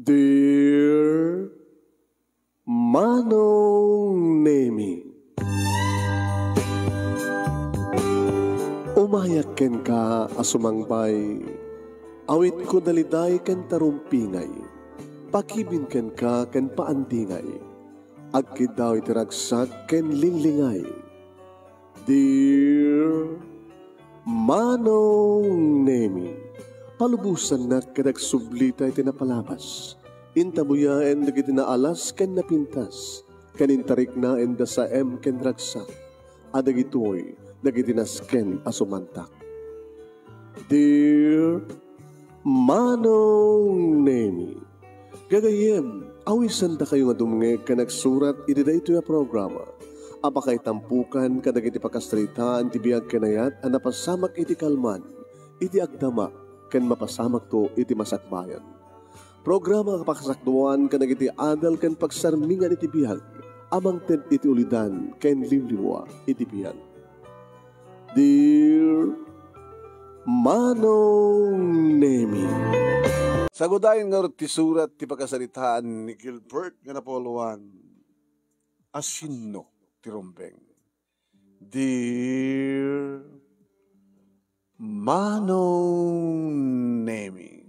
Dear Manong Nemi, umayak ken ka asumangbay, awit ko daliday ken tarumpingay, pakibin ken ka ken paandingay, agkid daw itiragsak ken linglingay. Dear Manong Nemi, palubusan na kadagsublita iti napalabas. Intabuyaen dagiti naalas ken napintas. Kanintarik na enda sa ken ragsak. Adagitoy dagiti nasken asumantak. Dear Manong Nemi, gagayem, awisan da kayo nga dumngeg ka nagsurat iti daytoy a programa. Apakay tampukan kadagiti pakastritaan ti biag kenayat a napasamak iti kalman, iti agdama, ken mapasamak to iti masakbayan. Programa kapakasakduan kadagiti adal ken pagsarmingan iti biag, amang ten iti ulidan ken limliwa iti biag. Dear Manong Nemi, Sagudayin nga ti surat ti pagkasaritaan ni Gilbert nga napoluan, asino ti rumbeng. Dear Manong Nemi,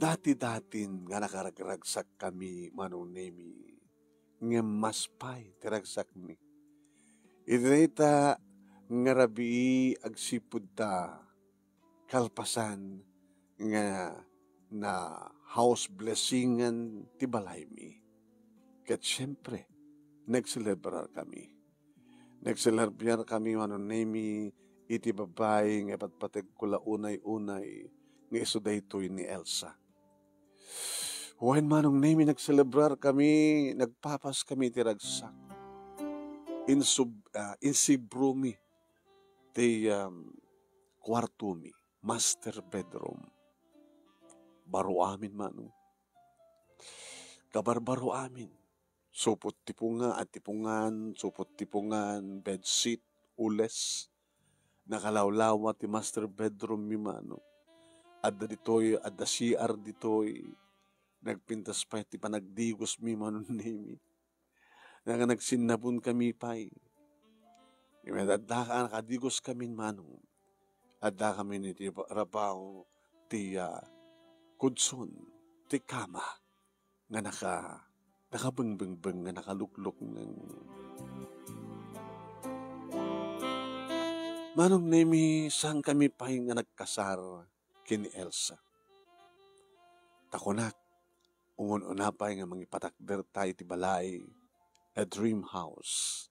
dati-datin nga nakaragragsak kami, Manong Nemi, nga maspay tiragsak mi. Itinita nga rabi agsipud ta kalpasan nga na house blessingan ti balay mi. Ket syempre, nagselebrar kami. Nagselebrar kami, Manong Nemi, iti babay nga patpateg kula unay-unay nga iso daytoy ni Elsa. When, Manong Nemi, nagselebrar kami, nagpapas kami ti ragsak. Insibro mi ti kwarto mi, master bedroom. Baro amin, Manong. Kabarbaro amin. Supot tipunga at tipungan, supot tipungan, bedsheet, ules. Nakalawlawa ti master bedroom mi, Manong. Adda ditoy, adda CR ditoy. Nagpintas pa ti panagdigos mi, Manong Nemi. Nga nagsinabon kami pa'y. Adda ka nakadigos kami, Manong. Adda kami ni ti rabaw ti kudson, ti kama, nga nakabengbeng nga nakaluklok ng Manong Nemi, saan kami pa'y nga nagkasar kini Elsa. Takunak, ungun-una pa'y nga mangipatakder tayo ti balay, a dream house,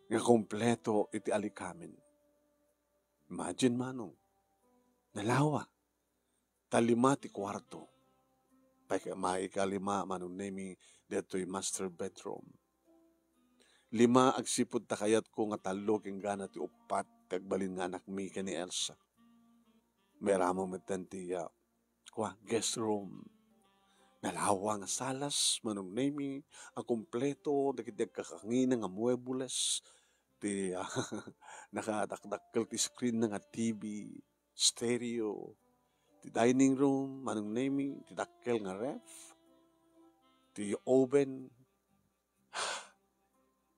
nga kompleto iti alikamin. Imagine, Manong, nalawa, talima ti kwarto, maikalima, Manong Nemi, deto'y master bedroom. 5 agsipud takayat ko nga talo king gana ti upat kagbalin nga anak mi ni Elsa. Meramo metten ti guest room. Nalawa nga salas, Manong Nemi, ang kompleto, dagiti kakangina nga muebles, ti nakadakdakkel ti screen nga TV, stereo, ti dining room, Manong Nemi, ti dakkel nga ref, ti oven,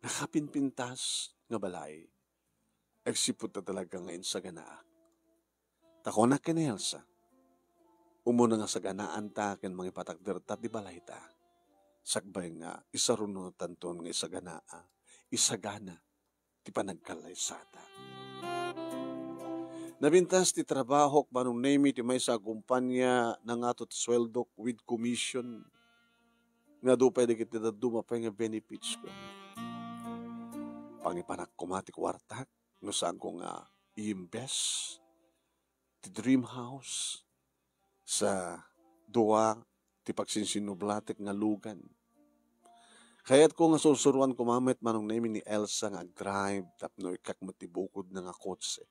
nakapinpintas nga balay. Agsipud ta talaga nga insagana. Takona ken Elsa. Umuna nga saganaan ta ken mangipatakder ta di balay ta. Sagbay nga isaruno tanton nga isagana ti panagkalaysata. Nabintas ti trabaho Manong Nemi ti maysa kumpanya nang atot sweldok with commission. Nga do pwede kita dumapay nga benefits ko. Pangipanak ko mati kwartak, no saan ko nga i-invest ti dream house sa duwa ti pagsinsinublatek nga lugan. Kaya't ko nga susuruan ko mamet, Manong Nemi, ni Elsa nga drive tapno ikak matibukod na nga kotse.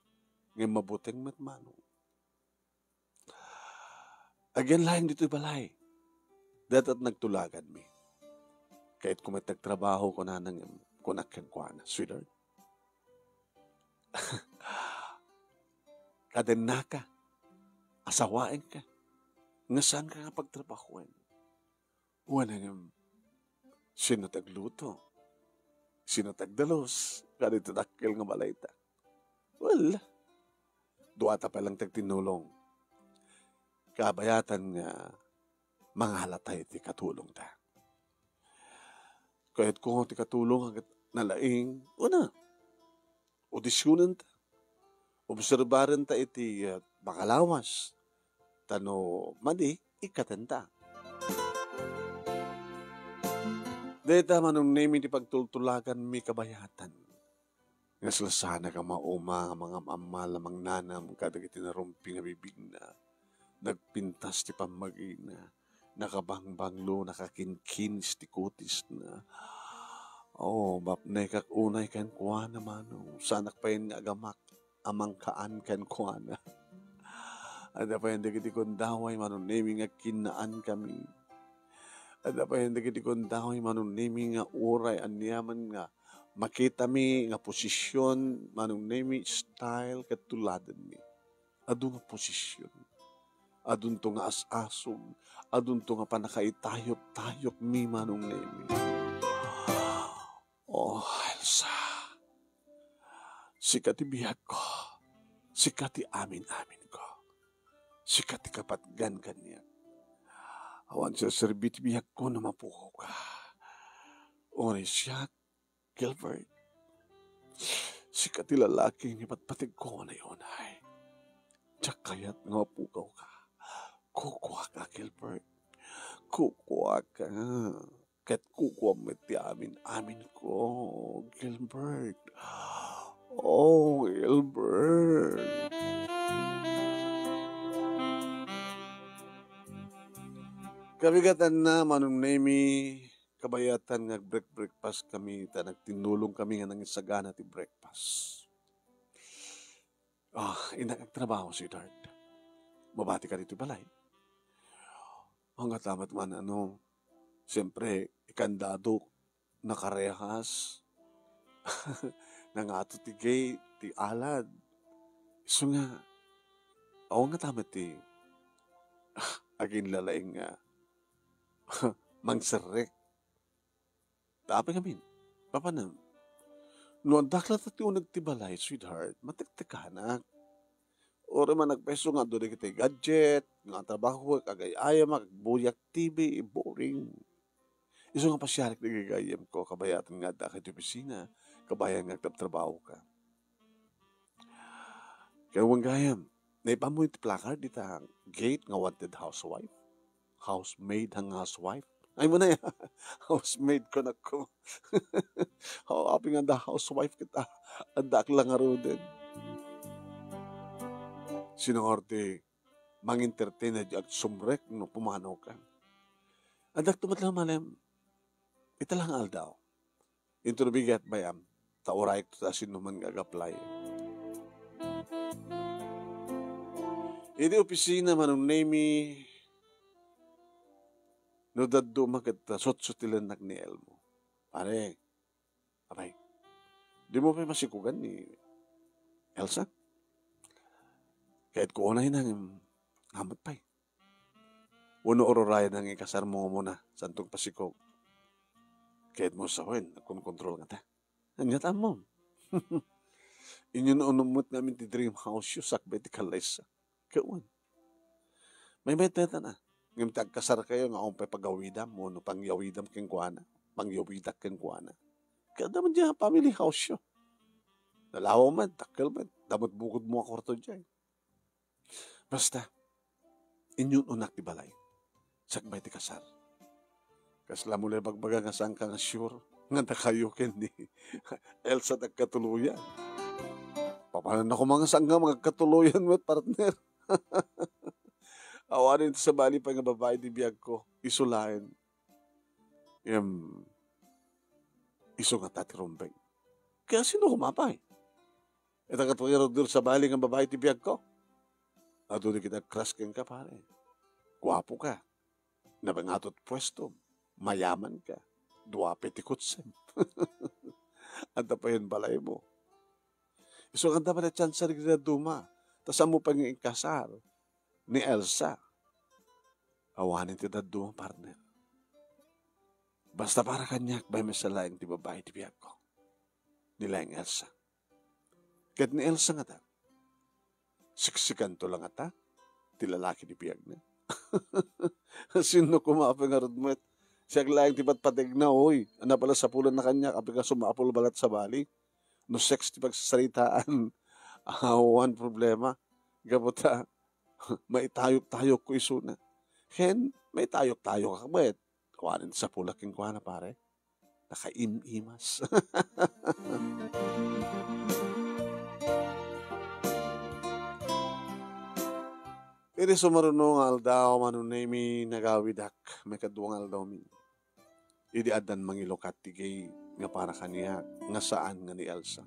Ngayon mabuteng Manong. Again lang dito'y balay. Datat nagtulagan mi. Kaya't kumat nagtrabaho ko na nang kunak ken kuana, sweetheart. Kadena ka, asawain ka, nga saan ka nga pagtrabahuin. Wala nga, sino tagluto, sino tagdalos, ganito dakil nga balayta. Well, duwata pa lang tagtinulong. Kabayatan nga, mga halatay ti katulong ta. Kahit kung ti katulong ang nalaing, una, audisyonan ta. Obserbaran ta iti makalawas. Tano, madi, ikatanta. Deta manong name iti pagtultulagan mi kabayatan. Nga salasana ka mauma, mga mamala, mga nanam, kadag iti narumpi nga bibig na. Nagpintas ti pamagina. Nakabangbanglo, nakakinkinis ti kutis na. Oh, bapnay kak unay kan kuha naman. Sanak pa yun nga agamak, amang kaan kan kuha na. Ada pa yun dagiti kundaway, manunimi nga kinaan kami. Ada pa yun dagiti kundaway, manunimi nga uray, anyaman nga. Makita mi nga posisyon, manunimi style, katuladan mi. Adu nga posisyon. Adun to nga as-asog, adun to nga panakaitayop-tayop mi manong nemi. Oh, Elsa, sikat ibihag ko, sikat amin-amin ko, sikat kapatgan kanya. Awan sa serbit bihag ko na mapuko ka. Oray siya, Gilbert, sikat lalaki ni patpatig ko na yun ay. Tsak kaya't nga mapukaw ka. Kukuha ka, Gilbert. Kukuha ka. Kahit kukuha mo iti amin ko, Gilbert. Oh, Gilbert. Kabigatan na, manong nemi, kabayatan breakfast kami, nagtinulong kami nga nang isagana ti breakfast. Inagtrabaho si Dart. Mabati ka dito balay. Hanggat tamat man siyempre, ikandado, nakarehas, nangato ti gay, ti alad. So nga, ako nga tamat ti, aging lalaing nga, mangserek. Tapi kami, papanam, noon daklat at yung nagtibalay, sweetheart, matiktikanak. O man nagpeso nga doon kita gadget, nga trabaho, kagayayam, magbuyak TV, boring. Iso nga pasyarik na gagayam ko, kabayatan nga da kay opisina, kabayan nga trabaho ka. Kaya wang gayam, naipamoy ti placard dita, gate nga wanted housewife, housemaid hang housewife. Ay mo na yan, housemaid ko na ko. Hawapin nga da housewife kita, adak lang nga din. Sinangarte, mang-entertain na at sumrek no pumanaw ka. Adak tumatlang malam, italang aldaw. Ito nabigat bayam, tauray ko ta sinuman gag-apply. Iti opisina manong nemi, no daddo magat sot-sotilan ni Elmo. Pare, abay, di mo pa masikugan ni Elsa? Kahit ko unay nang ngamot pa'y. Uno ororaya nang ikasar mo muna santong pasikog. Kahit mo sawin, nagkonkontrol nga ta. Anyat mo. Inyo na unumot namin ti dream house yu, sakbay ti kalaysa. Kawan. May meteta na. Ngayon tagkasar kayo nga akong pagawidam mo, no pangyawidam keng kuana, pangyawidak keng kuana. Kaya naman dyan, family house yu. Nalawa man, takal man, damot bukod mo ang kwarto dyan. Basta, inyong unak di balay. Sakbay ti kasar. Kasla mula bagbaga nga saan ka nga sure. Nga nakayukin ni Elsa nagkatuluyan. Papanan ako mga sangga, mga katuluyan mo partner. Awanin sa bali pa nga babae di biyag ko. Isulain. Iso nga tati rumbeng. Kaya sino kumapay? Ito katuliro doon sa bali nga babae di biyag ko. At doon kita crush keng ka pare. Guwapo ka. Nabangatot pwesto. Mayaman ka. Duwape ti kutsem. At pa yun balay mo. So, ang dapat na chance sa duma. Tas mo pang ikasar ni Elsa. Awanin ti duma, partner. Basta para kanyak, bay masalaing ti babae ti biyag ko. Nila yung Elsa. Kat ni Elsa nga ta, siksikan to lang ata, ti lalaki ni biyag na. Sino kumapang arod mo? Siya lang ti patpatig na, oy. Ano pala sa pulan na kanya, kapag ka sumapul balat sa bali. No sex ti pagsasaritaan. One problema. Gabuta, may tayok-tayok ko isuna. Ken, may tayok-tayok ka ba? Kawanin sa pulaking kuha na pare. Nakaim-imas. Iri sumarunong aldaw manunay nagawidak. May kaduang aldaw mi. Idi adan mangilokat tigay nga para kaniya nga saan nga ni Elsa.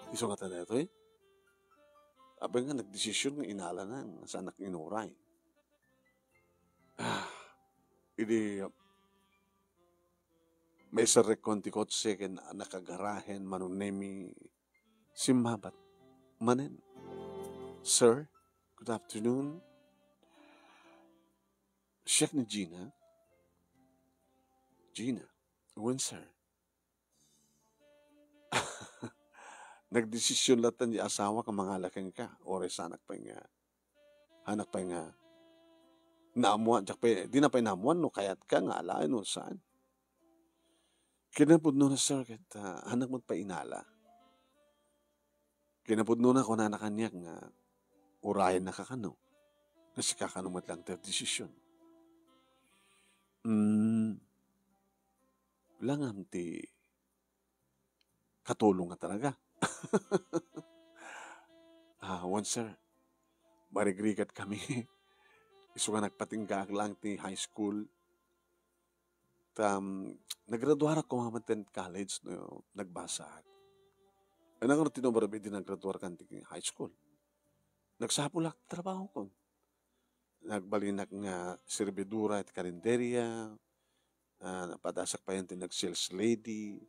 Iso nga tayo ito eh. Abang nga nagdesisyon nga inala na sa anak inuray. Idi may isa rekonti kotse ken nakagarahen manunemi simmabat manen. Sir, good afternoon. Siya ni Gina. Gina, when sir? Nagdesisyon latan di asawa ka mga laking ka. Ores anak pa nga naamuan. Di na pa naamuan no kayat ka nga alain no saan. Kinapudno na sir kat anak mo pa inala. Kinapudno na ko na nakanyak nga urayan na kakano. Kasi kakano mo lang ter desisyon. Langam ti katulong nga talaga. Once sir, marigrigat kami. Iso nga nagpatinggaak lang ti high school. Nagraduara ko mga college no, nagbasa. Ano nga tinobarabi din nagraduara kan ti high school. Nagsapulak trabaho ko. Nagbalinak nga servidura at karinderya. Napadasak pa yan ti nag-sales lady,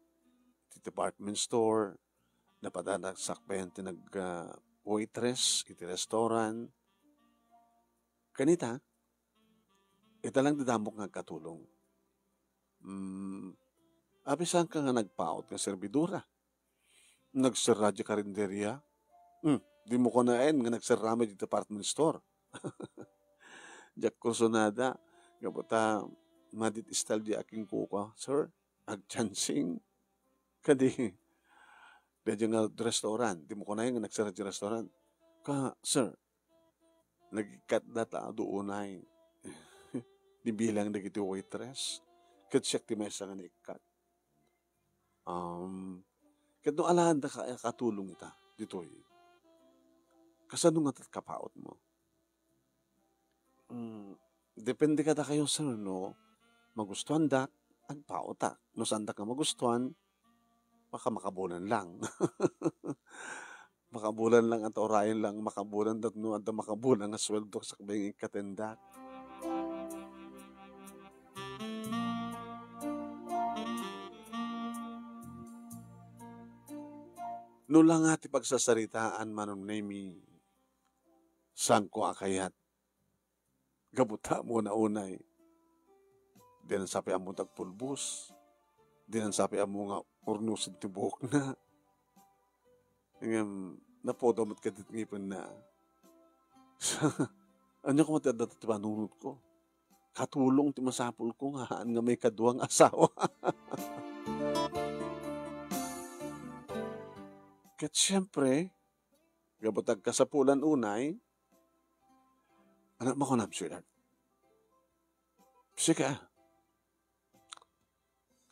ti department store. Napadasak pa yan ti nag-waitress, iti restaurant. Kanita, ita lang didamok nga katulong. Abisan ka nga nagpaot nga servidura. Nagsara di karinderya. Di mo ko naen nga nagsarama di department store. Diyak kursonada, gabata, madit istal di aking kuka. Sir, agchansing. Kadi, dadya nga restaurant. Di mo ko naen nga nagsara di restaurant. Sir, nag-cut na ta doonay. Di bilang nagiti waitress. Kat siya ti may nga nag-cut. Kat nung alahan na katulong ita, dito eh. Kasano nga kapaot mo? Depende ka da kayo sir, no? Magustuhan da, agpaot ta. No saan da ka magustuhan, baka makabulan lang. Makabulan lang at orayan lang, makabulan dat no, at makabulan nga sweldo sa kabayang ikatendak. No lang ati pagsasaritaan manon nemi saan ko akayat. Gabuta mo na unay. Di nang sapi amo tagpulbos. Di nang sapi amo nga urnusin ti buhok na. Ngayon, napodamot ka dit ngipin na. Ano ko matanda ti panunod ko? Katulong ti masapul ko nga may kaduang asawa. Kat siyempre, gabutag ka sa pulan unay, anak mo ko na, sweetheart. Sika,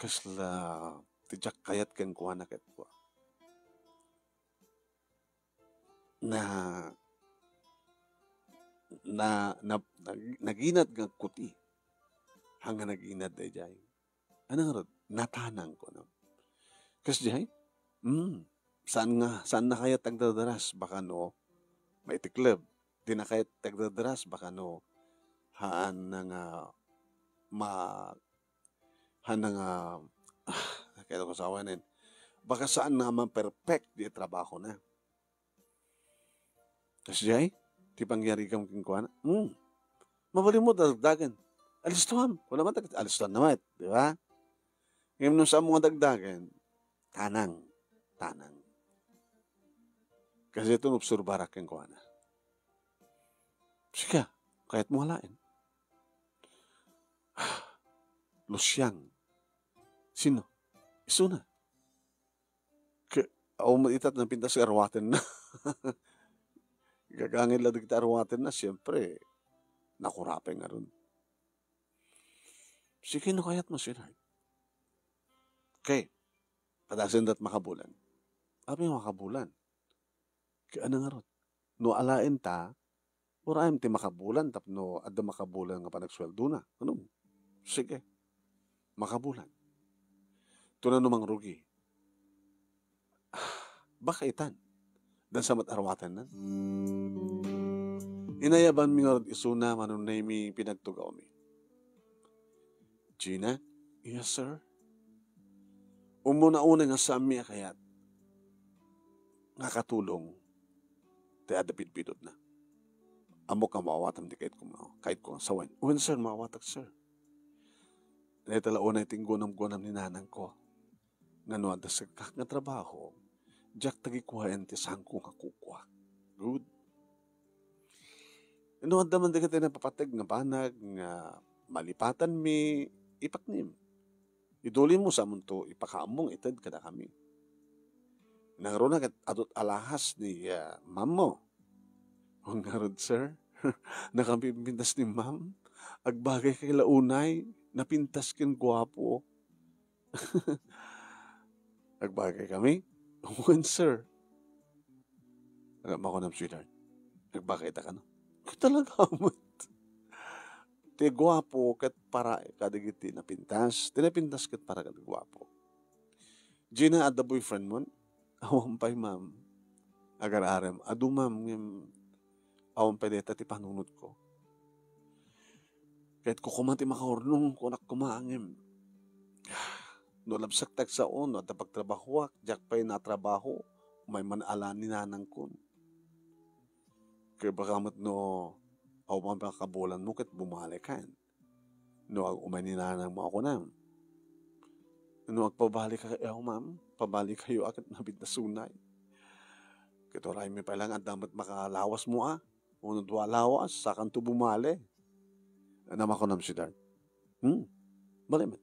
kasla, tijak kayat ken kuha na ket ko. Naginad nga kuti. Hanga naginad day jay. Ano nga rod? Natanang ko, no? Kasi jay, saan na kaya tagdadaras? Baka no, may tiklab. Di na kaya tagdadaras? Baka no, haan na nga, kaya ko sa awanin, Baka saan naman perfect di trabaho na. Kasi jay, ti pangyari kang kingkuan. Mabali mo dagdagan. Alistuhan. Wala man alistuhan naman. Di ba? Ngayon nung sa mga dagdagan, tanang. Kasi ito nubsurbarak kingkuan na. Sige, kahit mo halain. Lusyang. Sino? Iso na. Ako maitat na pintas sa arwaten na. Gagangin lang kita arwaten na, siyempre, nakurapin nga ron. Sige, no kayat mo sila. Okay, padasin dat makabulan. Abi makabulan. Kaya ano nga ron? No alain ta, uraim ti makabulan, tapno adda makabulan nga panagsweldo na. Ano? Sige, makabulan. Ito na namang rugi. Baka itan. Dan sa matarwatan na. Inayaban mi nga isuna manunay mi pinagtugaw mi. Gina? Yes, sir? Umuna-una nga sa mi kayat nga katulong ti adapid-pidot na. Amok ka maawatam di kahit ko ang sawan. Uwan, sir, maawatak, sir. Dahil talauna iting gunam ni nanang ko. Nga no, da sa nga trabaho, jak tagikuhayan ti sangko nga kukwa. Good. No, da man di ka napapatag nga banag, nga malipatan mi, ipaknim. Iduli mo sa munto, ipakaamong itad kada kami. Nangaro na adot alahas ni ma'am mo. O ngarod, sir, nakapipintas ni ma'am, agbagay kay launay, napintas kin gwapo. Agbagay kami? When, sir? Alam ako ng sweetheart. Nagbagay ta ka no? Talaga mo. Ti gwapo kat para kadigiti napintas. Tinapintas kat para kadig gwapo. Gina at the boyfriend mo, awang pa'y ma'am. Agar-arem. Adu ma'am, awang pa'y deta ti panunod ko. Kahit ko kumati makahornong, kunak kumaangim. No labsak tag sa no at pagtrabaho, jak pa'y natrabaho, may manala ni nanang kun. Kaya baka mat no, aw mga kabulan mo kat bumalikan. No, umay ni nanang mo ako na. No, agpabalik ka kayo, ma'am. Pabalik kayo agad nabit na sunay. Kito ray mi palang at damat makalawas mo Unod lawas, sakan to bumali. Anam ako nam si Dart. Balimat.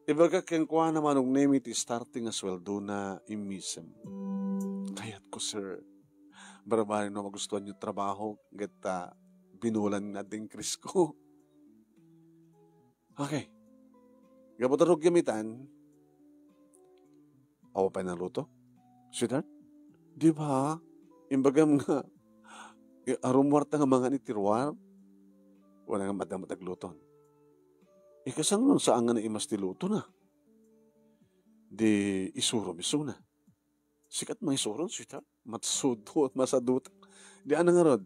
Ibaga kengkwa naman og name iti starting as sweldo na imisem. Kayat ko, sir. Barabarin na magustuhan yung trabaho. Gata binulan na din Chris ko. Okay. Gabutarog gamitan. Ako pa naluto. Sweetheart? Di ba? Imbagam nga. Arumwarta nga mga nitirwar. Wala nga madamatagluton. Ikasan mo saan nga na imas tiluto na. Di isuro misuna. Sikat mga isuro, sweetheart. Matsudo at masadut. Di ano nga rod.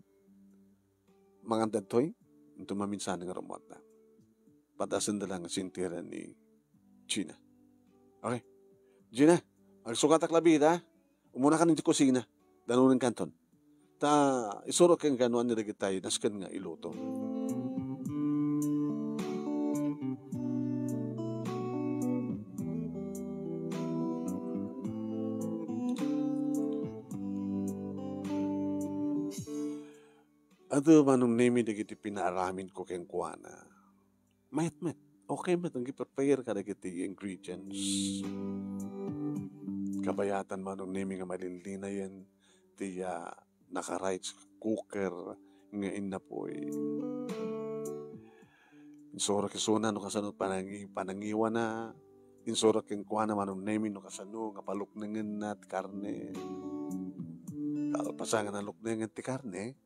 Mga dadtoy. Ito maminsan nga rumwarta. Patasan na lang sintira ni Gina. Okay. Gina, agsukat aklabid ha. Umuna ka ng kusina. Danunin kanton. Ta isuro kang ganuan nilagay tayo. Naskan nga iluto. Ato manong name dagiti pinaaramin ko keng kuana. Met. Okay, met. Ang prepare ka dagiti ingredients. Kabayatan manong name nga malilina yan. Tiya naka-rice cooker nga inapoy. Insura kisuna no kasano panangiwa na. Insura keng kuana manong name no kasano nga paluknengen na ti karne. Kalpasangan na luknengen ti karne.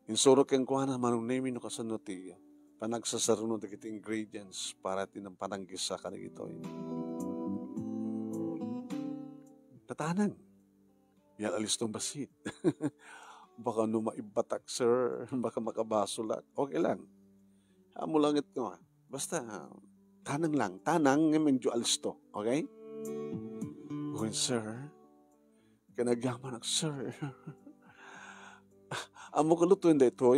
Insuro keng kuha na manong name no kasano ti panagsasaruno ti kiti ingredients para tinang pananggisa ka na ito. Tatanang. Yan alistong basit. Baka no maibatak, sir. Baka makabasulak. Okay lang. Amo lang ito. Basta, tanang lang. Tanang nga medyo alisto. Okay? going, sir, kanagyaman ang sir. Amo kalutuin da ito,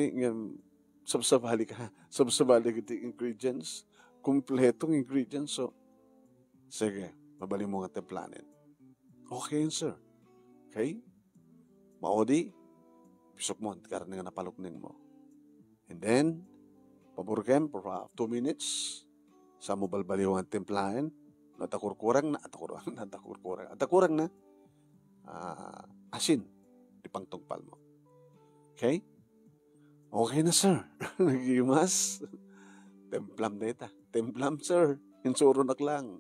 sabsabali ka, sabsabali ka ingredients, kumpletong ingredients. So, sige, mabali mo nga templanin. Okay yun, sir. Okay? Maodi, pisok mo, karang nga napalukning mo. And then, paburkem for 2 minutes, sa mo balbaliw ang templahin, natakurkurang na, atakurang na, asin, di pang tungpal mo. Okay? Okay na, sir. Nagimas. Templam data. Templam, sir. Insuro na lang.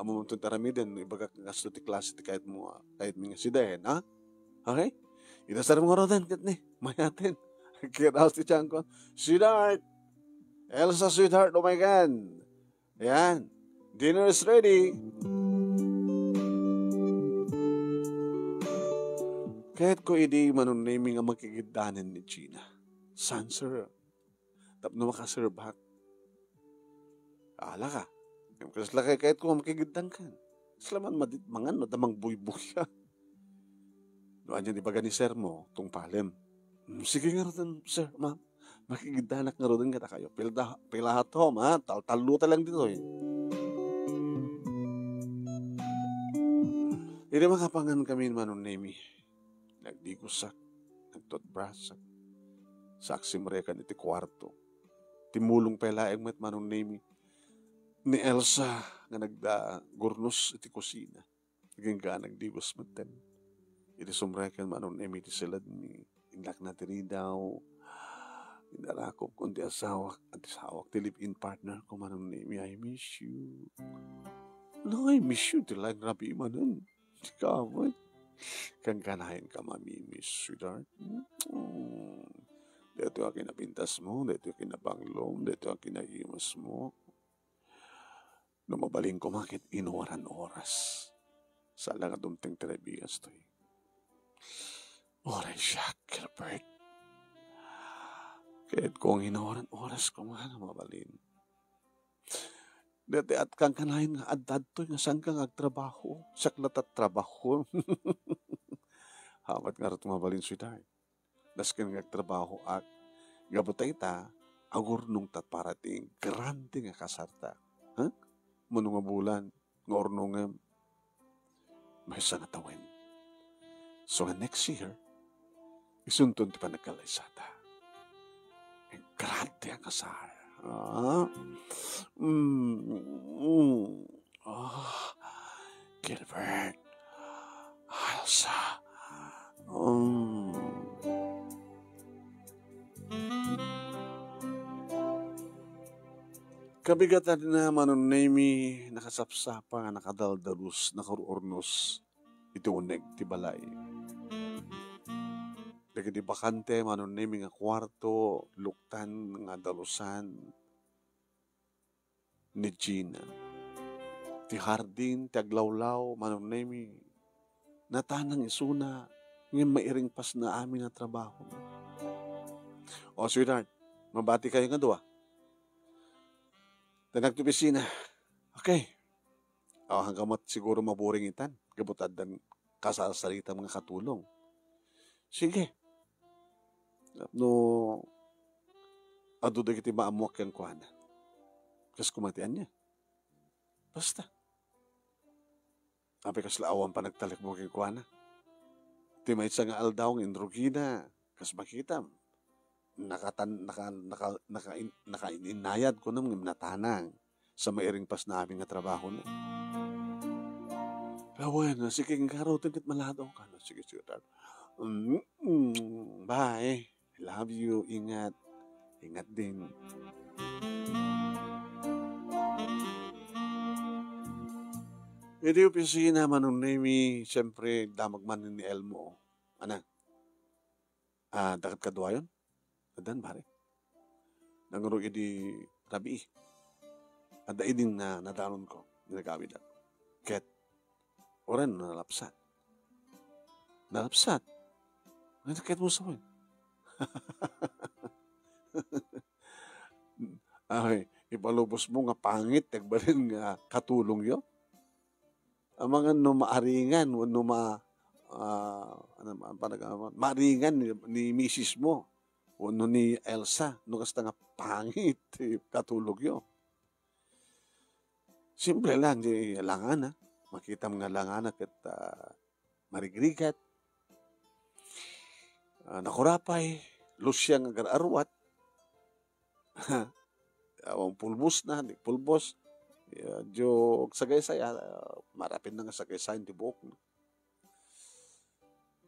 Amo mo itong taramidin, ibaga kasto ti klase ti kahit mga sidahin, ha? Okay? Inasar mo nga rodan, kat ni. Mayatin. Kiraos ti tiyan ko. Sweetheart! Elsa, sweetheart, oh my God! Ayan. Dinner is ready. Kahit ko hindi manunaming ang magkikidanan ni Gina. San, sir? Tapno makaserbat. Ala ka. Kasi lakay kahit ko makikidang ka. Salaman mangan no, damang buy-buy ka. Doon dyan ibaga ni sir mo, tung palem. Sige nga rin, sir, ma'am. Makikidanak nga rin kita kayo. Pilahat ho, ma. Talo talang dito eh. Hindi makapangan kami manunami. Nagdigusak, nagtotbrasak. Saksi mereka iti kwarto. Timulong pelaeng met manunami. Ni Elsa nga nagda-gurnos iti kusina. Naging ka nagdigos maten. Iti sumrekan manunami iti silad ni inlak na tiri daw. Inarakop kundi asawak at isawak ti live-in partner ko manunami. I miss you. No, I miss you. Tilang rabi manan. Kamot. Kang kanahin ka mamimiss, sweetheart. Dito ang kinapintas mo, dito ang kinabanglong, dito ang kinahimas mo. Lumabaling ko makit inuwaran oras. Sa lang at dumting telebigas to eh. Oray siya, Gilbert. Kahit kung inuwaran oras ko mga lumabalin. Dati at kang kanahin nga adad to, nga saan kang agtrabaho? Saklat at trabaho. Hamat nga rin tumabalin, sweetheart. Daskin nga agtrabaho at gabutay ta, agur nung tatparating, grande nga kasarta. Ha? Mano nga bulan, nga orno nga, may isa nga tawin. So nga next year, isuntun ti pa nagkalaysata. Ang grande ang kasar. Gilbert, Elsa, kabigatan na manunami, nakasapsapa, nakadaldalus, nakaruornos, iti uneg ti balay. Lagi di bakante, manunami nga kwarto, luktan nga dalusan ni Gina. Ti hardin, ti aglawlaw, manunami, natanang isuna, ngayon mairing pas na amin na trabaho. O, sweetheart, mabati kayo nga doa. Tanag to pisina. Okay. O, hanggang siguro maburing itan. Gabutad ng kasasalita mga katulong. Sige. No, aduda kiti maamuak yung kuhana. Kas kumatian niya. Basta. Api kas laawan pa nagtalik mo kay kuhana. Timay sa nga aldaw ng indrogina. Kas makita. Nakainayad ko nang natanang sa mairing pas na aming nga trabaho na. Pero bueno, sige nga karotin kit maladaw ka. Sige. Bye. I love you. Ingat. Ingat din. Ito yung pisina manunami, siyempre, damagman ni Elmo. Ana? Dakat kadwa yun? Adan, pare. Nangurog idi rabi. Ada idin na nadanon ko. Ginagawid ako. Ket, oran nalapsat. Nalapsat? Ket mo sa akin. Ay, ipalubos mo nga pangit, tagbalin nga katulong yun. ang mga no maaringan, no maaringan ni Mrs. mo, o no ni Elsa, no kasta nga pangit, katulog yo. Simple lang, di langan makita mga langan at marigrigat, nakurapay, lusyang agar arwat, awang pulbos na, di pulbos, jo sagay-say, marapin na nga sagay-say, di buok.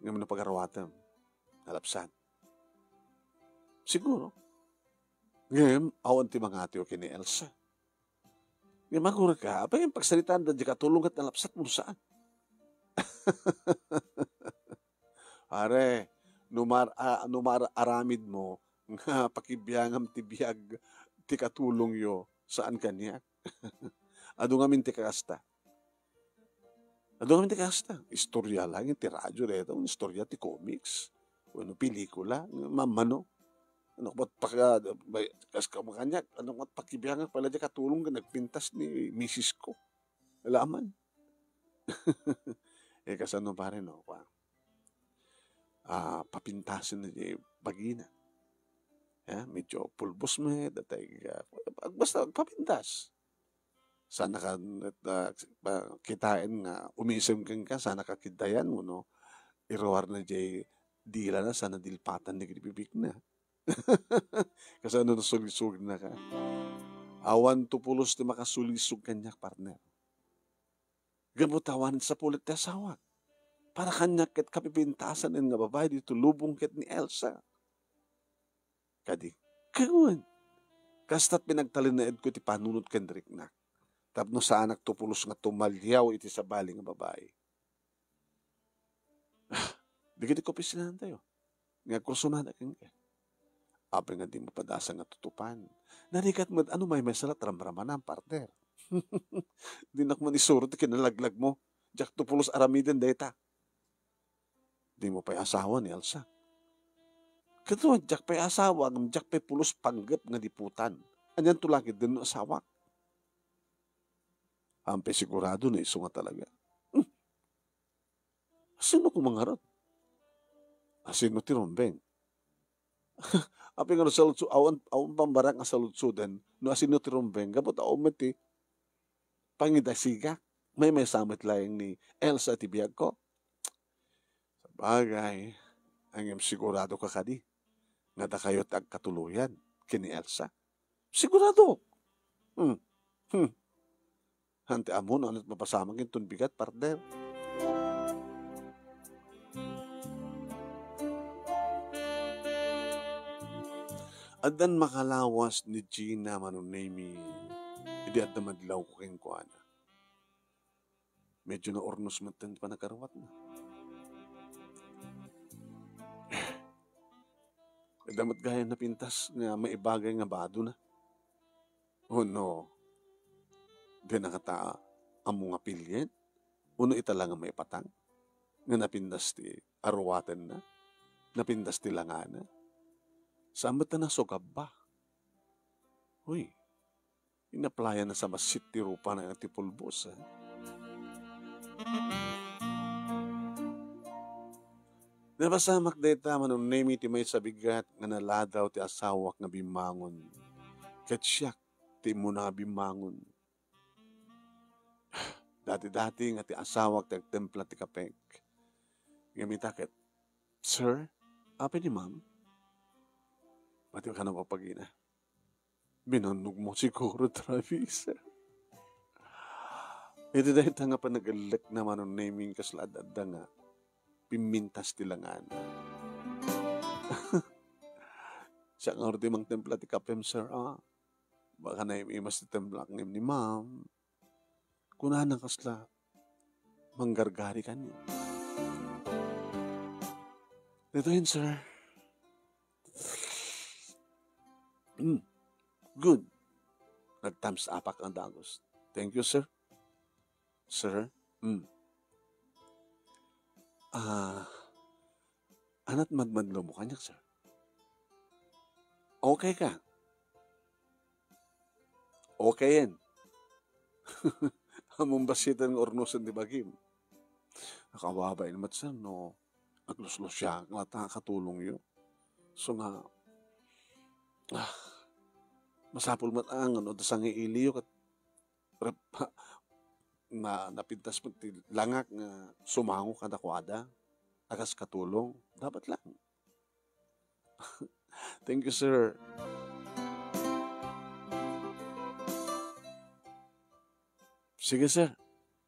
Ngayon na pag-arwatan, nalapsan. Siguro, ngayon, awan ti mga ati o kini Elsa. Ngayon, magura ka, apa yung pagsalitaan na di katulong at nalapsat mo saan? Are, numar aramid mo, nga pakibiyangam ti biyag ti katulong yo, saan kanya? Ado nga min ti kakasta. Ado nga min ti kakasta. Istorya lang, ti radyo reto, istorya ti comics, ano, pelikula, mamano. Ano ba't kas ka makanya, ano ba't pakibiyangam pala di katulong ka nagpintas ni Mrs. ko. Alaman. Kasano pa rin, no? Papintasin na di bagina. Medyo pulbos mo datay basta papintas. Sana ka kitain nga umisim kang ka, sana ka kidayan mo, no? Irawar na jay dila na, sana dilpatan ni gribibik na. Kasi ano nasulisug na ka. Awan tupulos ti makasulisug kanyak partner. Gamutawan sa pulit ti asawa. Para kanya ket kapipintasan nga babae dito lubong ket ni Elsa. Kadi, kawan. Kasta't pinagtalin na ko ti panunod kendrik na. Tapno sa anak tupulos nga tumalyaw iti sa bali nga babae. Di ko pisinan tayo. Nga kursunan akin ka. Apay nga di mo padasa nga tutupan. Narikat mo, ano may salat ramraman ang partner. Di nakman isurot kinalaglag mo. Jak tupulos aramiden data. Di mo pa'y asawa ni Elsa. Katuan, jak pa'y asawa, jak pa'y pulos panggap nga diputan. Anyan tulakid din ng asawa. Ampe sigurado na iso nga talaga. Sino kumangarot? Sino ti Rombeng? Api nga no sa lutso, awan pambarak nga sa lutsudan, no asino ti Rombeng, gabot awan ti pangidasiga. May samit layang ni Elsa ti biyag ko. Sabagay, ang sigurado ka kadi. Nga da kayo katuluyan kini Elsa. Sigurado. Hante amon, ano't mapasamang itong bigat, partner. Adan makalawas ni Gina manunemi, hindi at madlaw ko kayong kuana. Medyo na ornos matan pa nakarawat na. Damat gaya na pintas nga maibagay nga bado na. No. Di nakataa ang mga pilyen. Uno ita lang ang may patang. Nga napindas ti arwatan na. Napindas ti langana. Saan ba't na nasugab ba? Uy, inaplaya na sa masit ti rupa na ti pulbos. Napasamak dayta manunemi ti may sabigat nga naladaw ti asawak nga bimangon. Ket siyak ti muna nga bimangon. Dati-dati nga ti asawak ti agtempla ti kapek. Gamita ket, Sir, apa ni ma'am? Mati ka na mapagina. Binanog mo siguro, Travis. Ito dahil nga pa nagalak naman ang naming kasladada nga pimintas tilangan. Siya nga ordi mang templa ti kapem, sir, baka na imas ti templa ni ma'am. Kunahan ng kasla, manggargari ka niyo. Ito yun, sir. Good. Nag-thumbs up ang dagos. Thank you, sir. Sir? Anat madmadlo mo kanyak, sir? Okay ka? Okay yan. Among basitan ng ornusan di bagim. Nakawabay naman sir, no? Agluslos siya, nga nakakatulong yun. So nga, masapul mat ang ano, dasang iiliyo kat na napintas mo ti langak nga sumango kada kwada, agas katulong, dapat lang. Thank you, sir. Sige, sir.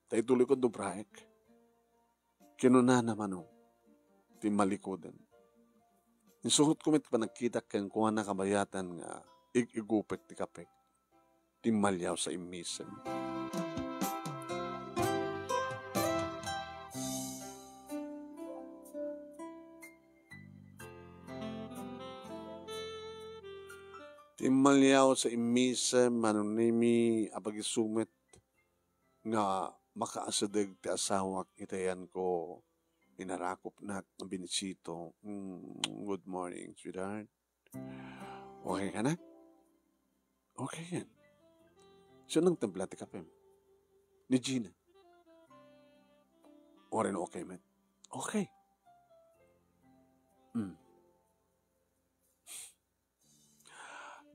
Tayo tuloy ko dubraek. Kinuna naman o, ti malikodan. Insuhot ko met pa nagkita ken kuha na kabayatan nga igupek ti kapek. Ti malyaw sa imisem. Ti malyaw sa imisem manunimi apagisumet nga makaasadeg ti asawak itayan ko inarakop na ang binisito. Good morning, sweetheart. Okay ka na? Okay yan. So nang templa ti kapem? Ni Gina. O rin okay, man? Okay.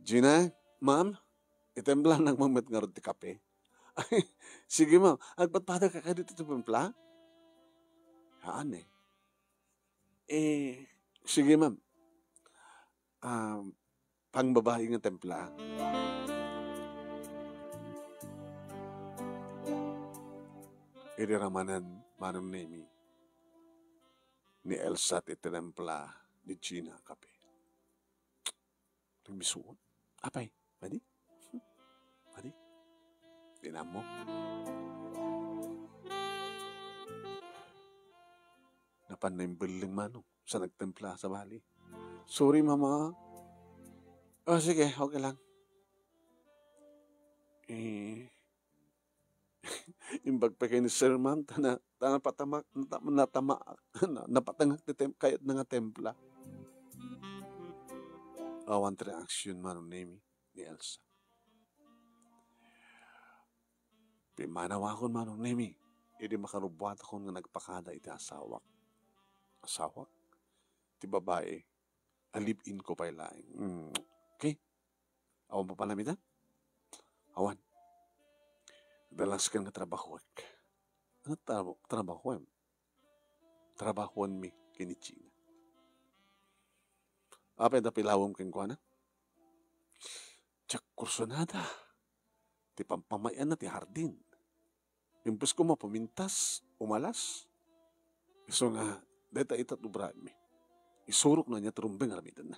Gina, ma'am, itembla ng mamet nga rin ti kape. Sige, ma'am. Agpatpada ka ka dito sa pimpla? Haan sige, ma'am. Pangbabae nga templa. Iramanan manong nemi ni Elsa at itempla ni Gina kape. Itong bisuon. Apay, madi? Madi? Tinan mo. Napan na yung biling manong sa nagtempla sa bali. Sorry, mama. Sige, okay lang. Imbag pa kayo ni Sir Ma'am, napatangak kayat na nga templa. Awan reaction manong nemi ni Elsa. Pimanawakon manong nemi, hindi makarubuat ako nga nagpakada iti asawak. Asawak? Ti babae, alipin ko pa ilaing. Okay? Awan pa palamitan? Awan. Dalas ka nga trabahoek. Ano trabahoem? Trabahoan mi kinichina. Apa yung napilawang keng kwa na? Tsak kursonada. Ti pampamayan na ti hardin. Impus ko mapamintas, umalas. So nga, deta itat ubraan mi. Isurok na niya trumbeng aramitan na.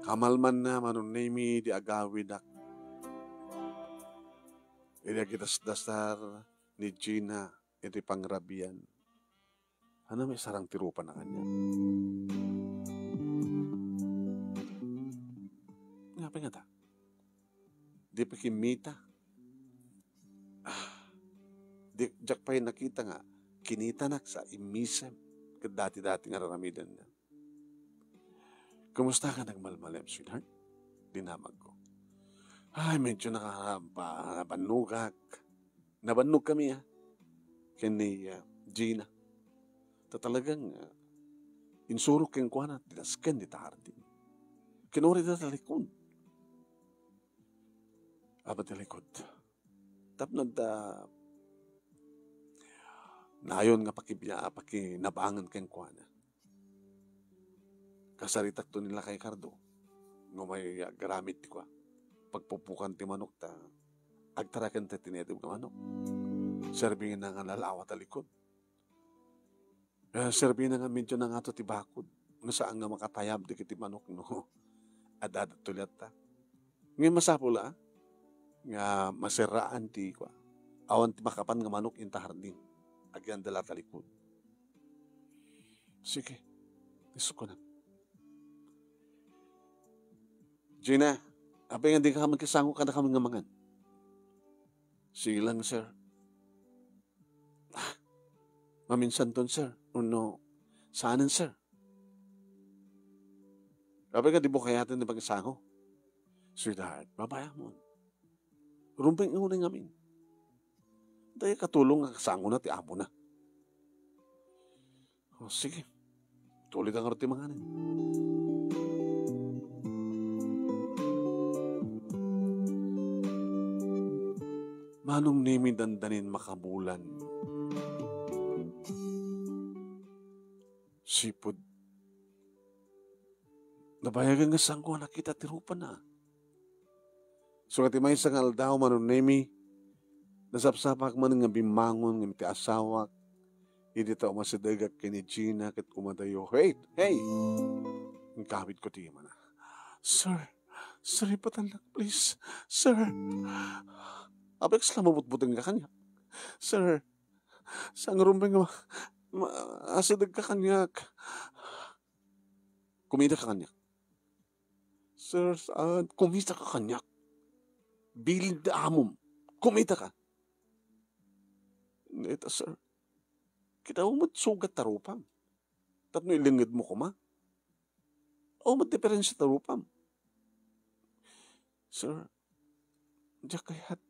Kamalman na manon nemi di agawidak. Ida kitas-dasar ni Gina iti pangrabian. Ano may sarang tirupa na kanya? Nga pa nga ta? Di pa kimita. Di jak pa yung nakita nga, kinita na sa imisem. Dati-dati nga raramidan na. Kumusta ka nagmalmalem, sweetheart? Dinamag ko. Ay, medyo nakabanugak. Nabanug kami, ha? Kani Gina. Talagang insurok yung kuha na, dinasken di tahardin. Kinuri na talikod. Abat talikod. Tapnod nayon nga pakinabangan kang kuha na. Kasaritak to nila kay Cardo. Nga may garamit ko. Pagpupukan ti manok ta, agtarakan ta tinetib ng manok. Serbingin na nga lalawa talikod. Serbingin na nga medyo na nga to ti bakod. Nga saan nga makatayab di kiti manok no. Adadat tuliat ta. Ngayon masapula, nga maseraan ti kwa. Awan ti makapan nga manok in tahardin. Agyan dala talikod. Sige, iso ko na. Gina, apay nga di ka magkasango ka na kami nga mangan. Sige lang, sir. Maminsan ton, sir. Uno, saanan, sir? Apay nga di mo kayatin na magkasango? Sweetheart, babaya mo. Rumping iunay ngamin. Dahil katulong nga kasango na, ti amo na. O, sige. Tuloy ang arti manganin. Manong nimi dandanin makabulan. Sipod. Nabayagan nga sangko nakita tirupan na. So kati may isang aldaw manong nimi, nasapsapak man nga bimangon nga miti asawak, hindi tao masidagak kini Gina kat kumadayo. Hey! Ang kabit ko tiyo man. Sir, ipatan lang please. Sir, abek sila mabutbutang ka kanya. Sir, sang rumbeng asadag ka kanyak. Kumita ka kanyak. Sir, kumita ka kanyak. Bilid da amom. Kumita ka. Ito, sir. Kita mo sugat tarupam. Tapno ilingid mo kuma. O diferensya tarupam. Sir, diyak kayat.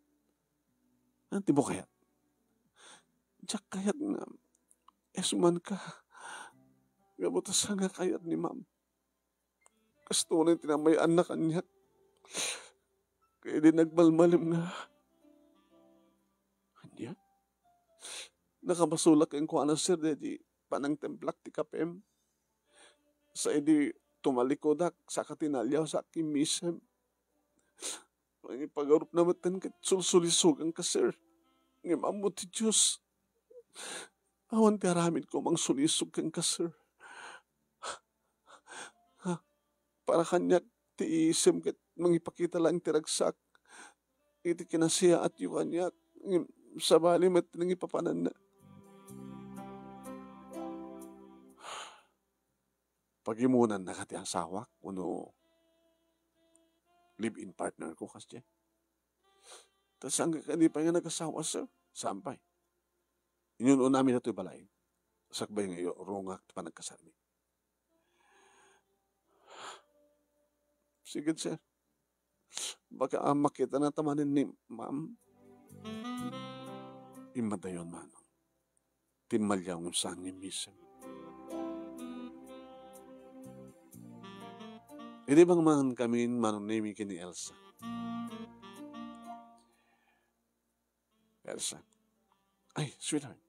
Nanti mo kayat. Diyak kayat nga. Esuman ka. Gabutasan nga kayat ni ma'am. Kasto na yung tinamayaan na kanya. Kaya di nagmalmalim nga. Kanya? Nakabasulak yung kuha na sir, di panang templak ti kapem. Sa edi tumalikodak sa katinalyaw sa kimisem. Ang ipagarup na matan kat sulsulisugan ka sir. Ngimam mo ti Diyos. Awan ti aramid ko mang sulisugan ka sir. Para kanya ti isem kat mangipakita lang tiragsak. Iti kinasiya at yung kanya. Sa bali mat nang ipapanan na. Pagimunan na kati asawak. Uno, live-in partner ko kasi. Tapos ang hindi pa nga nag-asawa sir. Sampay. Inyuno namin na ito'y balay. Sakbay nga yung rungak pa nagkasarmi. Sige sir. Baka makita na tamanin ni ma'am. Imadayon manong. Timalyaw ng sangin misem. Hindi bang man kami manong name kini Elsa? Elsa. Ay, sweetheart.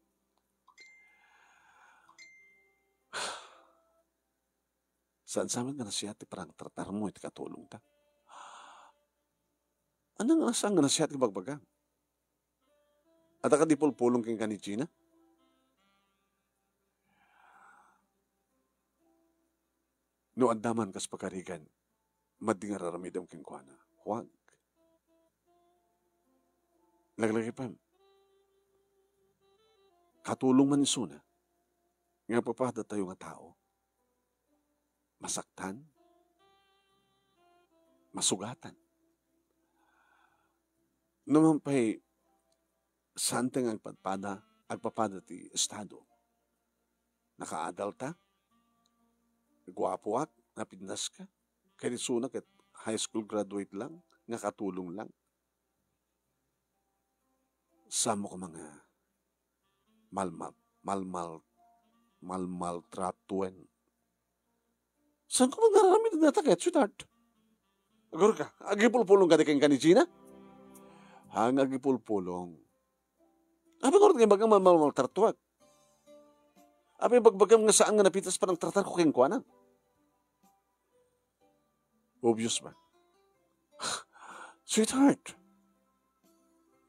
Saan sa amin nga na siya ti parang tratar mo iti katulong ta? Anong asang nga na siya ti bagbagang? At ka di pulpulong king ka ni Gina? No andaman kas pagkarigan, madinga raramidam king kuana. Huwag. Laglagi pa. Katulong man isuna. Nga papada tayo nga tao. Masaktan. Masugatan. Naman pa'y santeng agpapada ti estado. Naka-adalta. Gwapo ak, napidnas ka. Kaya sunak at high school graduate lang. Nga katulong lang. Samo ka mga malmaltratuan. Saan ko magnaramid na takit, sweetheart? Agar ka, agipulpulong ka di kang kanijina? Hang agipulpulong. Abi ko rin bagang malmaltratuan. Abi bagbagang nga saan nga napitas pa ng tratar ko kayong kuwanan. Obvious ba? Sweetheart,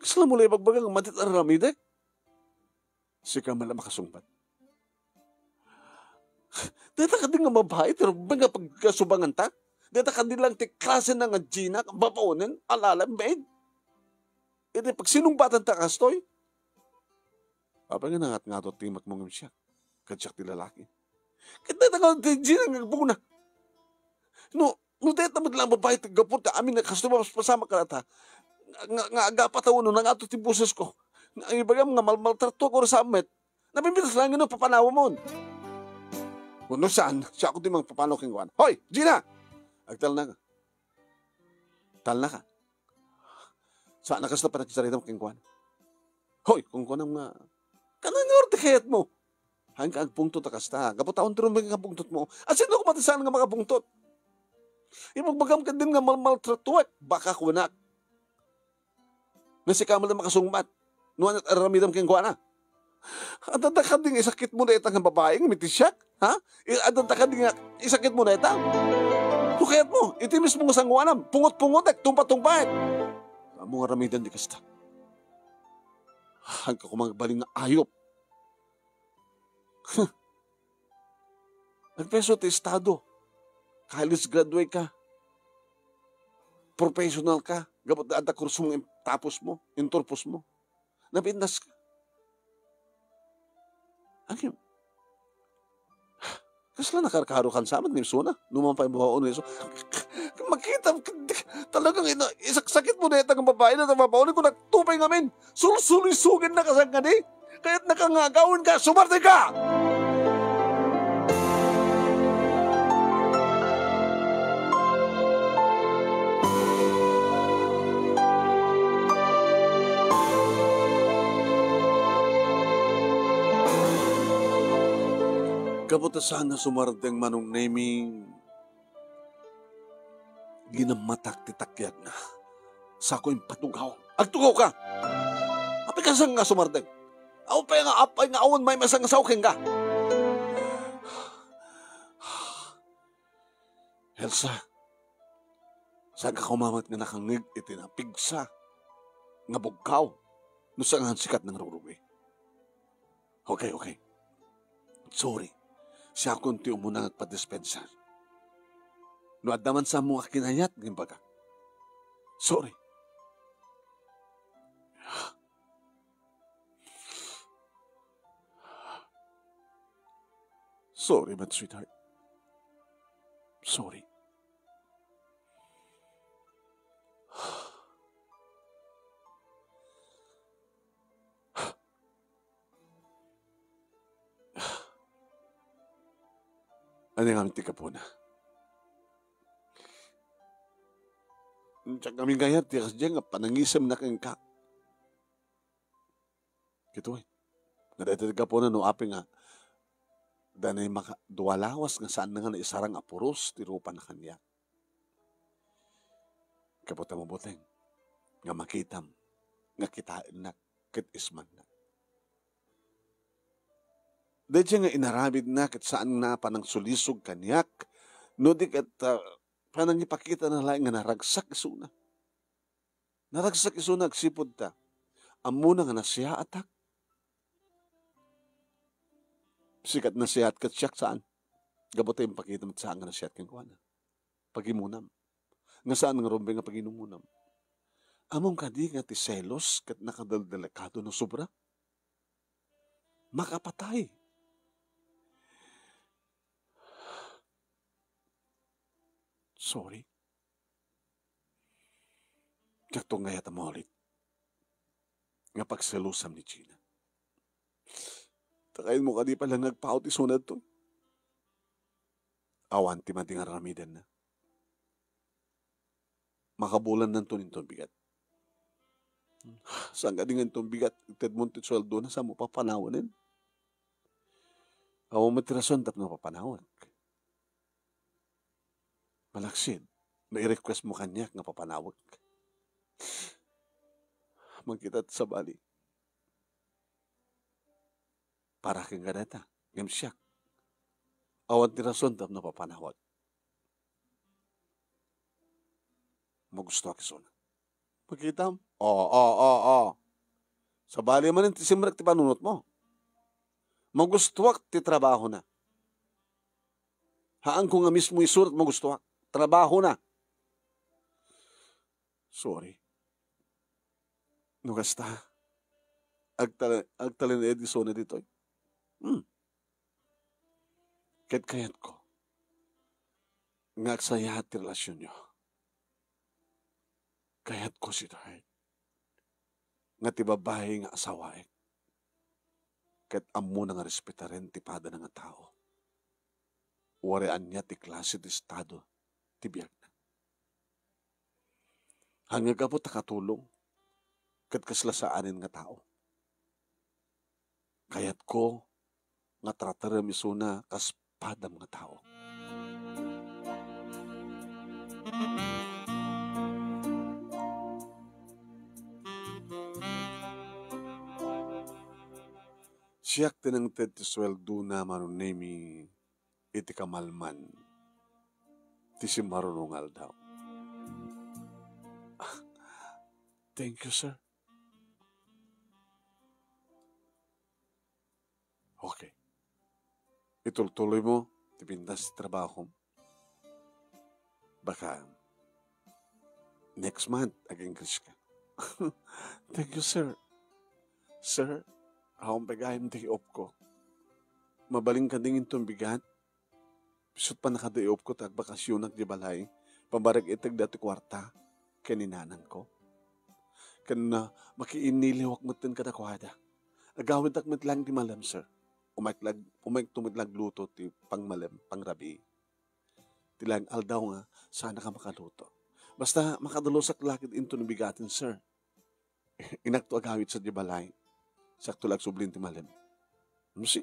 kasala mo lang bagbagang matit aramid eh? Sika mala makasumbat. Data ka din nga mabait, pero ba nga pagkasubangan ta? Data ka din lang ti klase na nga Gina, babaonin, alalam, baid. Ito pag sinumbatan ta kastoy, papa nga nangat nga to timak mong siya, kadyak ti lalaki. Data ka ti Gina nga buna. No data mo lang mabait, gapot ta, amin na kastoy, pasama ka na ta. Nga agapataw no, nga ato ti buses ko. Ang ibagam nga malmaltrato ko sa amet, nabimitas lang yun, papanawa mo. Kung saan, siya ako di mang papanaw king kuwan. Hoy, Gina! Agtal na nga. Tal na ka. Saan nakas na panagsarita mo keng kuwan? Hoy, kung kuwan nga, kanang norte kayat mo. Hanggang agpungtot akasta. Kaputaon tiro mo yung kapungtot mo. At sino ko matasaan nga makapungtot? Imagbagam ka din nga maltratuak. Baka kuwanak. Nasikamal na makasungmat. Nuwan at aramidam keng kuwana. At ka din isakit mo na itang babaeng mitisyak. Ha? At ka din isakit mo na itang. Kayat mo. Itimis mo nga sangwanam. Pungot-pungot at tumpa-tumpait. Ang mga ramidan di kasta. Hanggang kumagbaling nga ayop. Nagpeso ti estado. College graduate ka. Professional ka. Gabot na ata kurso mong tapos mo. Inturpos mo. Napindas ka. Ang kasla nakarkarukan sa amin. Nimso na. Numampay mo haon niso. Makita. Talagang isakit mo na itang babae na nababaon ko nagtupay ngamin. Sulsulisugin na kasang gani. Kaya't nakangagawin ka. Sumarte ka! Kabutasan na sumarteng manong naming ginamatak titakyag na sa ako'y patugaw. Agtugaw ka! Api ka sang nga sumarteng. Apay nga awan may masang sauking ka. Elsa, saan ka kumamat nga nakangig itinapigsa nga bugkaw no sa nga sikat ng rurubi. Okay. Sorry. Siya kunti umuna nagpa-dispensa. No adaman sa mga kinayat, gimbaga. Sorry. Sorry, but sweetheart. Sorry. Ano yung aming po na? Tsaka kami gayat, tiyakas dyan nga, panangisam na kang ka. Kito eh. Nadatitig ka po na no, api nga, danay duwalawas nga saan na nga na isarang apuros, tirupa na kanya. Kaputa mo buteng, nga makitam, nga kitain na, kit isman na. Dahil nga inarabid na kat saan na panang sulisog kanyak, no di kat panang ipakita na lang nga naragsak isuna. Naragsak isuna agsipod ta. Amuna nga nasiya atak. Sikat na siya at katsyak saan. Gabot yung pakita mo saan nga nasiya at kengkuana. Pagimunam. Nga saan nga rumbe nga paginumunam. Among kadi nga ti selos kat nakadaldelikado ng sobra. Makapatay. Sorry. Kakto nga yata mo ulit. Nga pagsalusam ni Gina. Takayin mo ka di pala nagpaot isunad to. Awan ti mading aramidan na. Makabulan ng tunin itong bigat. Saan ka din itong bigat? Ted mo ti sweldo na sa mo papanawanin. Awan matirason tap na papanawag. Malaksin, na-request mo kanya nga papanawag. Magkita sa bali. Para kang ganata, gamsyak. Awan ti rason tam na papanawag. Magusto ako suna. Magkita mo? Oo. Sa bali man ti simrak ti panunot mo. Magusto ako ti trabaho na. Haan ko nga mismo isurat magusto ako. Trabaho na. Sorry. Nukasta. Agtalin Edison na dito. Kayat ko. Nga agsayat ti relasyon nyo. Kayat ko si Tahit. Nga ti babae nga asawaek. Kayat amo na nga respetaren ti pada nga tao. Warean niya ti klase ti estado. Tibiyag na. Hanggang ka po takatulong. Kat kaslasaanin nga tao. Kayat ko nga trataram isuna kaspadam nga tao. Siyak tinang ted ti sweldo na manunemi iti kamalman ti si marunungal daw. Thank you, sir. Okay. Itultuloy mo, tipindas sa trabaho. Baka, next month,ag-English ka. Thank you, sir. Sir, akong pagayam di op ko. Mabaling ka dingin itong bigat. Pisot pa nakada-iop ko, tagbakasyon at di balay. Pambarag itag dati kwarta, kaninanan ko. Kana makiiniliwak mo tin kadakwada. Agawid akmet lang di malam, sir. Umayk tumidlag luto ti pangmalam, pangrabi. Tilang aldaw nga, sana ka makaluto. Basta makadalusak lakid into ng bigatin, sir. Inakto agawid sa di balay. Sakto lag sublin ti malam. Si.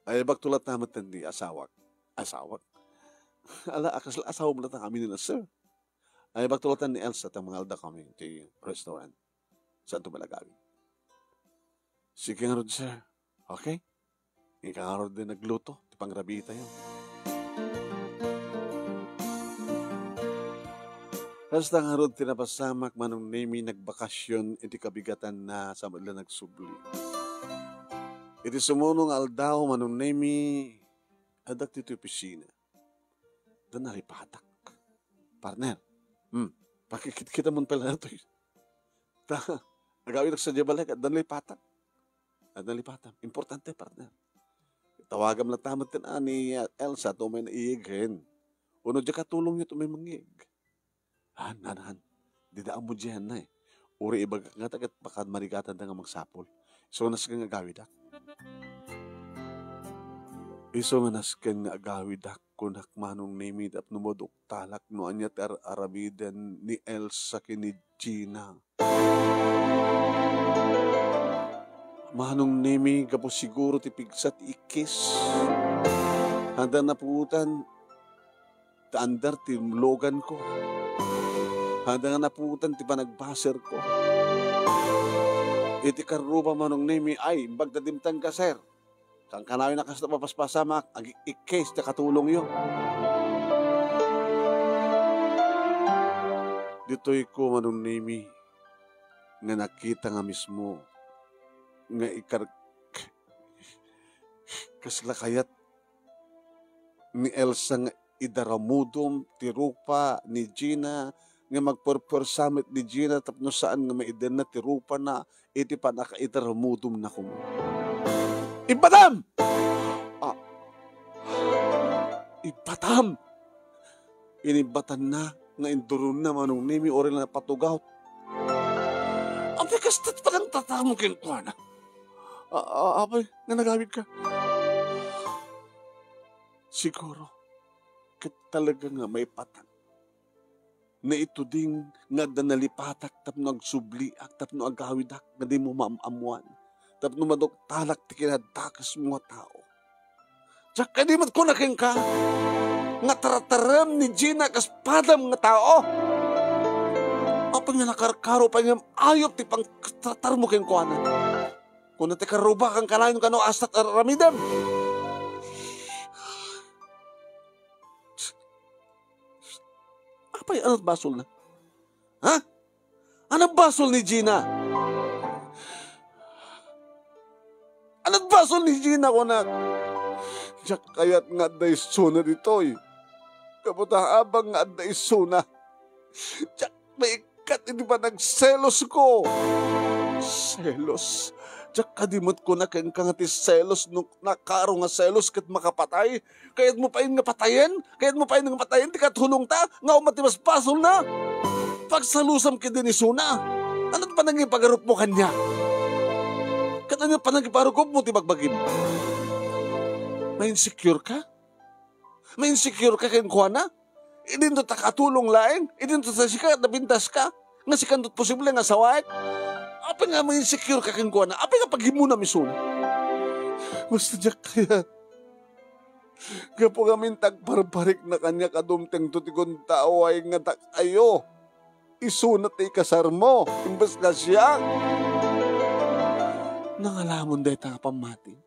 Ay bagtulat naman tandi asawak. Asawak? Ala, akasal asawa mo na kami nila, sir. Ay bagtulatan ni Elsa at mga alda kami ti restaurant. Saan ito malagawin? Sige nga rin, sir. Okay? Ika nga rin din nagluto. Ti pangrabi tayo. Basta nga rin tinapasamak manong nemi nagbakasyon iti kabigatan na sa madla nagsubli. Iti sumunong aldaw manong nemi adak dito opisina. Dan naripatak. Partner, pakikita mo pala na ito. Nagawin sa diabalek at dan lipatak. At dan lipatak. Importante, partner. Tawagam lang tamat din ni Elsa ito may naiigin. Uno dyan katulong niyo ito may mangig. Han. Didaan mo dyan na eh. Uri ibag nga tagat baka marigatan na nga magsapol. So nas kang agawid ak. Iso nga nas kang agawid ak kunak manong namid at numodok talak no anyat arabiden ni Elsa kini Gina. Manong nemi gapo siguro ti pigsat ikis. Handa na puutan taandar ti logan ko. Handa nga naputan ti panagbaser ko. Iti karuba manong nemi ay bagdadimtan ka, sir. Kang kanawi na kas na papaspasamak, ag-ikase na katulong yun. Dito'y ko manong nemi nga nakita nga mismo nga kaslakayat ni Elsa nga idaramudom ti rupa ni Gina nga magpurpursamit ni Gina tapno saan nga maiden na ti rupa na iti pa nakaidaramudom na kumo. Ibatam! Ibatam! Inibatan na nga indurun na manong nemi ori na patugaw. Ang bigas tat pa ng tatamo kinuha na. Abay, nga nagawid ka. Siguro, talaga nga may patang. Na ito ding nga danalipatak tapno agsubliak tapno agawidak nga di mo maamuan tapno madoktalak ti kinadakas mga tao. Tsak di mat kunakin ka nga tarataram ni Gina kaspadam nga tao. Apa nga nakarkaro pa nga ayop ti pang tratar mo kin kuanan. Kung nati karuba kang kalayon kano asat aramidam. Apay, anong basol na? Ha? Anong basol ni Gina? Anong basol ni Gina ko na? Diyak kayat nga da isuna dito eh. Kabuta abang nga da isuna. Diyak maikat, hindi ba nagselos ko? Selos? Diyak kadimot ko na kang kangati selos nung nakaro nga selos kat makapatay. Kaya't mo pa yun nga patayin? Kaya't mo pa yun nga patayin? Di katulong ta? Nga umatimas pasol na? Pagsalusam ka din isuna. Ano't pa nang ipagarup mo kanya? Kat ano pa nang iparukup mo tibagbagin? May insecure ka? May insecure ka kay kuana? Idin to takatulong laeng? Idin to sa sika nabintas ka? Nga sikandot posible nga sawait? Apa nga may insecure ka kay kuana? Apa nga paghimuna misun? Basta diyak kaya. Gapo kami tagparparik na kanya kadumteng tutikon tao ay nga ayo. Isunat na ikasar mo. Imbas na siya. Nangalamon dahi ta pamatin.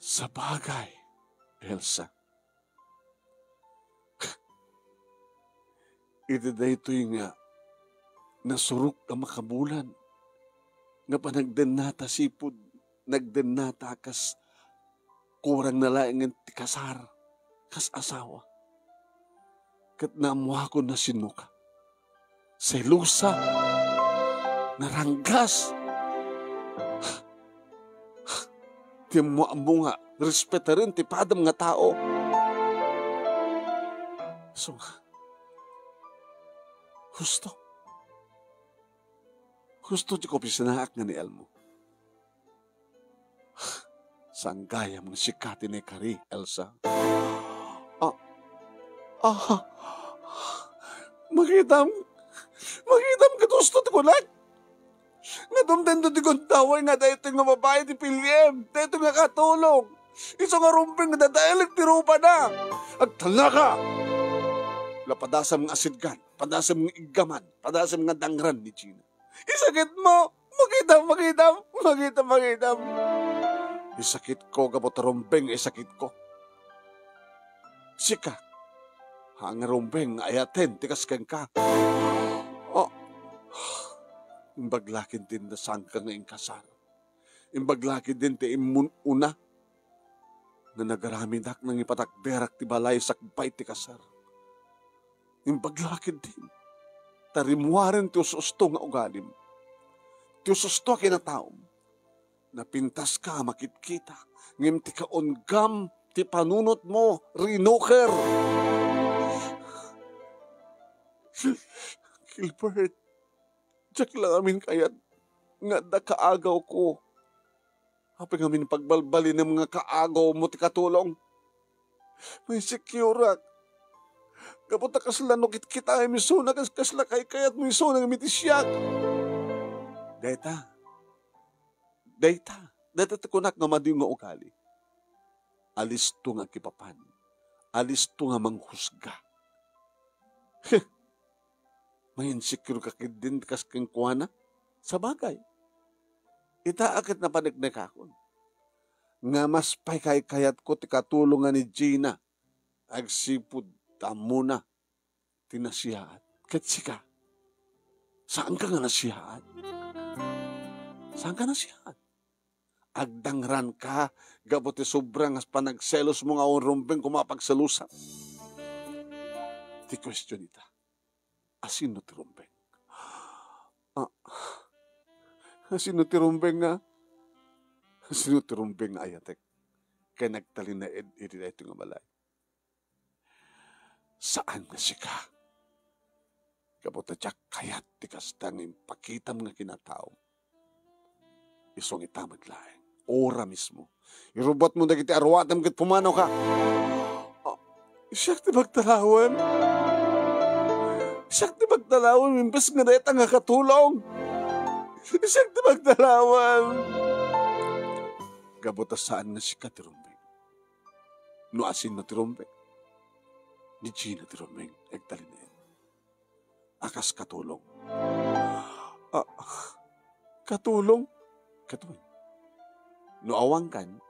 Sa bagay, Elsa. Ito dahi ito'y nga nasurok ka makabulan. Nga pa nagdenata sipod, nagdenata kas kurang nalaing ng tikasar, kas asawa. Kat naamuha ko na sinuka. Selusa, naranggas. Ti mo nga, respeta rin ti padam nga tao. So, Gusto di ko pisanaak nga ni Elmo. Saan gaya mga sikati ni Kari, Elsa? Magitam ka gusto ti kunak. Nga dumtendo ti kuntaway nga dahito nga babae ti Piliem. Dahito nga katulong. Iso nga rumping nga dadailig ti rupa na. Agtala ka. Lapadasam nga asidgan, padasam nga igaman, padasam nga dangran ni Gina. Isakit mo. Magitam. Isakit ko, gabot rumping, isakit ko. Sika. Hang rumping, ayaten, tikas kang ka. Imbaglakin din na sangka nga kasar. Imbaglakin din ti imun una. Na nagaramidak nang ipatakberak ti balay sakbay ti kasar. Imbaglakin din. Tarimuaren ti ususto nga ugalim. Ti ususto kinataom. Napintas ka makitkita. Ngem ti kaongam ti panunot mo, rinuker. Gilbert, Jack lang amin kayat nga da kaagaw ko. Haping amin pagbalbali ng mga kaagaw mo ti katulong. May securak. Kapot na kaslanokit kita ay misuna kasla kayat mo misuna ng mitisyak. Data takunak nga madiyo nga ukali. Alis to nga kipapan. Alis to nga manghusga. May insecure ka din kas kang kuwana? Sa bagay. Itaakit na panagnak akon. Nga mas pay kayat ko ti katulungan ni Gina. Agsipud tamo na. Tinasiyaat. Katsika. Saan ka nga nasiyaat? Agdangran ka. Gabot ti sobrang as panagselos mo nga rumpeng kumapagsalusan. Ti question ita. Asino ti rumpeng? Asino ti rumpeng nga? Asino ti rumpeng nga ayatek? Kaya nagtalin na iti na ito nga balay. Saan nga sika? Kapota tiyak kayat ti kastang impakitam nga kinatao. Isong itamad laeng. Ora mismo. Irubot mo na kiti arwatam kat pumanaw ka. Siyak ti magtalawan. Mimbas nga dahit nga katulong. Siyak ti magtalawan. Gabota saan nga sika ti rumbeng. No asin na ti rumbeng. Ni Gina ti rumbeng. Egtalin na yan. Akas katulong. Katulong? Katuloy. No awang kan,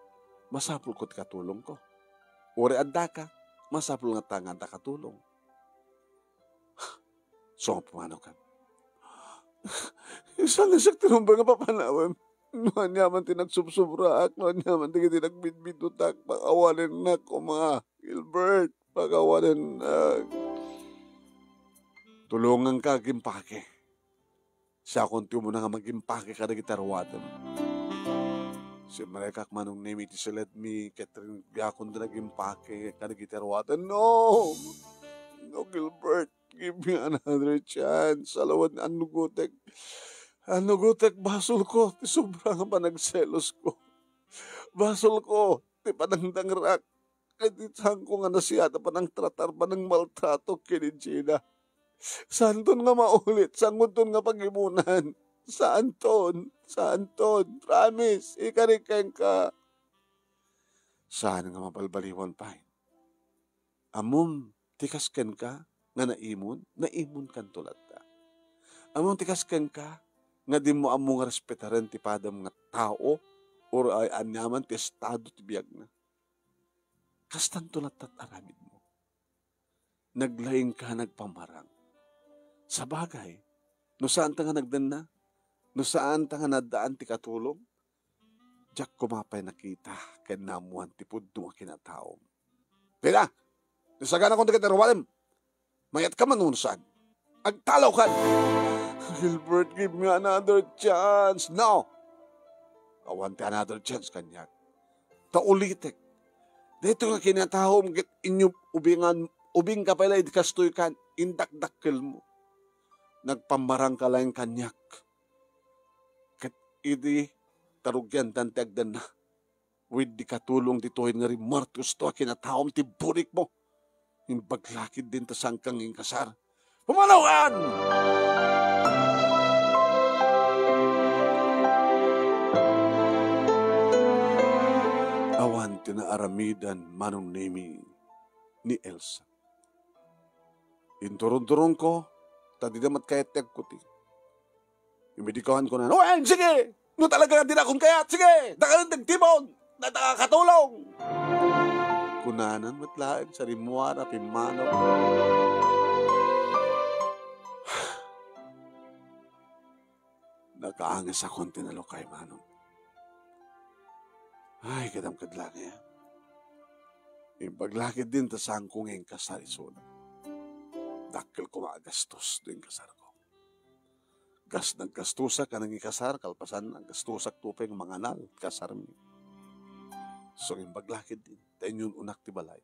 masapul ko ti katulong ko. Uri adda ka, masapul nga tangan ta katulong. So nga pumanaw kan. Isang nasak tinumbang nga papanawan. Noan yaman tinagsubsubraak, noan yaman tinagbidbidutak, pag-awalin na ko mga Gilbert, pag-awalin na. Tulungan ka, gimpake. Siya kunti mo na nga mag-impake ka na gitarwatan. Si Marekak manong name iti silet mi, Catherine Biakon na nag-impake ka na gitarwatan. No, Gilbert, give me another chance. Alawan, anugutek, basol ko, ti sobrang pa nagselos ko. Basol ko, ti panangdangrak. Kaditang ko nga nasiyata pa ng tratar pa ng maltrato kini Gina. Saan ton nga maulit? Saan ton nga pagimunan? Saan ton? Saan ton? Promise, ikarikeng ka. Saan nga mabalbaliwan pa? Amom, tikasken ka nga naimon kan tulad ta. Amom tikasken ka nga di mo among respetaran ti padam nga tao or ay anyaman ti estado ti biyag na. Kastan tulad tat aramid mo. Naglaing ka nagpamarang. Sa bagay, no saan ta nga nagdan na? No saan ta nga nadaan ti katulong? Diyak kumapay nakita kay namuhan ti pudno nga kinataom. Kaya, nisagana kong tigat naruwalim. Mayat ka man nun saan. Agtalaw ka. Gilbert, give me another chance. No. I want another chance kanya. Taulitek. Dito nga kinataom kit inyo ubing ka pala idikastoy kan indakdakkel mo. Nagpamarang ka lang kanyak. Kat idi tarugyan tantagdan na. With di katulong ditohin nga rin Marcos to kinataom ti burik mo. Yung baglakid din ta sangkang yung kasar. Pumanawan! Awan tinaaramidan manong nemi ni Elsa. Inturong-turong ko, tadi damat kayatek ko ti. Imedikahan ko na, "Oy, sige! No talaga din akong kayat, sige! Dakalang tagtibon! Nakakatulong!" Kunanan matlaag sa rimuara pimano. Nakaangas akong tinalokay manong. Ay, kadam kadlaki. Ipaglakid din ta sangkong yung kasar isuna. Dakil ko maagastos din kasar ko. Gas naggastusak ka nang ikasar, kalpasan ang gastusak tupeng manganal, kasar mi. So, ipaglakid din. Tayo yun unak ti balay.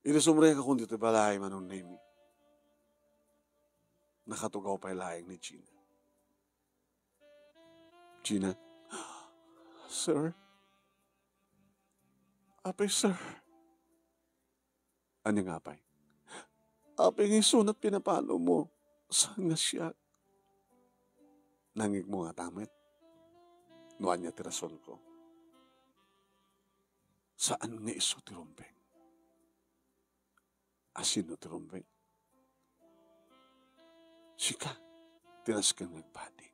Inasumre ka kung dito balay manong name. Nakatugaw pa ilayang ni Gina. Gina? Sir? Apay, sir. Ano nga, apay? Apay ng sunat pinapalo mo. Saan nga siya? Nangig mo nga tamit. Nuan niya tirason ko. Saan nga iso tirumpeng? Asin no tirumpeng? Sika, tinas kang nagpati.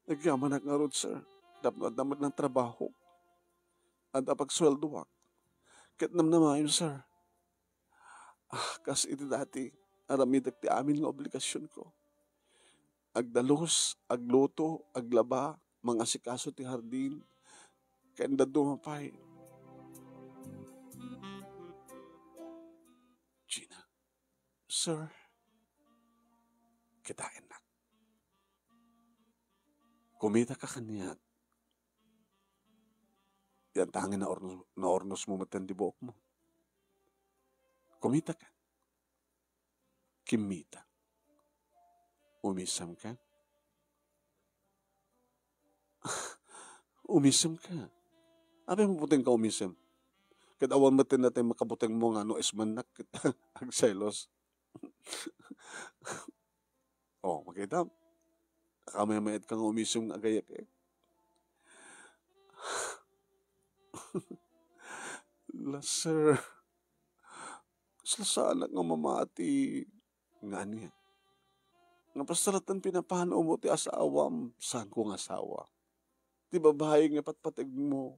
Nagyaman na nga ron, sir. Dapat ng trabaho. At apag-sweldo ak. Kat namnamayon, sir. Kas iti dati, aramidak ti amin nga obligasyon ko. Agdalos, agluto, aglaba, mga sikaso ti hardin, kanda dumapay. Gina, sir, kitain na. Kumita ka kaniyat. Yan tangin na ornos mo matandi buok mo. Kumita ka. Kimita. Umisam ka. Umisam ka. Abi mo puting ka umisam. Kadawan matin natin makabuting mo nga no esmanak kita. Agselos. Oh, makita. Nakamaymayad kang umisam nga agayak eh. La, sir. Kaslasala nga mamati. Nga niya. Nga pasaratan pinapano mo ti asawam. Saan kong asawa? Ti babae nga patpatig mo.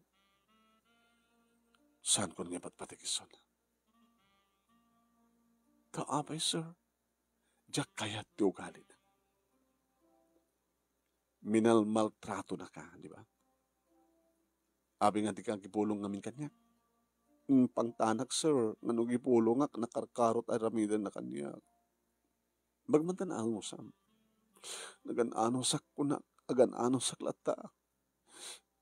Saan ko nga patpatig iso na? Kaapay, sir. Diyak kayat ti ugali na. Maltrato na ka, di ba? Abi nga di kang kipulong ngamin kanya. Pangtanak, sir, nga nung gipulong nga, nakarkarot ay ramidan na kanya. Bagmantan ano sam. Nagan-ano sak kunak, agan-ano sak lata.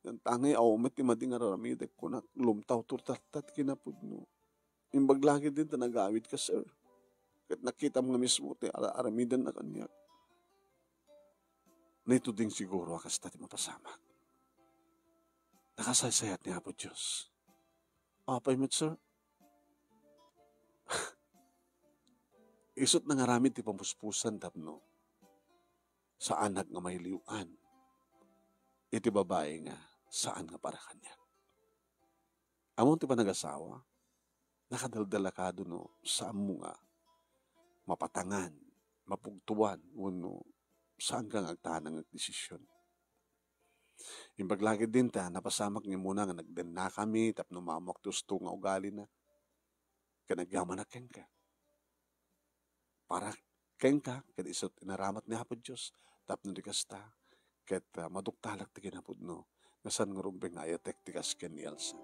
Yan tangay awmet ti mading aramidek kunak, lumtaw turtatat kinapud mo. Imbaglagi din ta nagawid ka, sir. Kat nakita mo nga mismo ti aramidan na kanya. Na ito ding siguro akas tati mapasamak. Nakasaysayat niya po Diyos. Apay met, sir. Isot na nga ramid ti pampuspusan tapno sa anak nga may liuan. Iti babae nga saan nga para kanya. Amon ti panag-asawa, nakadaldala ka no, saan mo nga mapatangan, mapugtuan, uno, saan kang agtahan ng desisyon. Imbaglagi din ta, napasamak niya muna nga nagdan na kami, tapno mamak tusto nga ugali na, kanagyaman na ken ka. Para ken ka, kad isot inaramat ni Apo Diyos, tapno di kasta, ket maduktalak ti kinapod no, nasan nga rumbeng nga ayatek ti kas ken ni Elsa.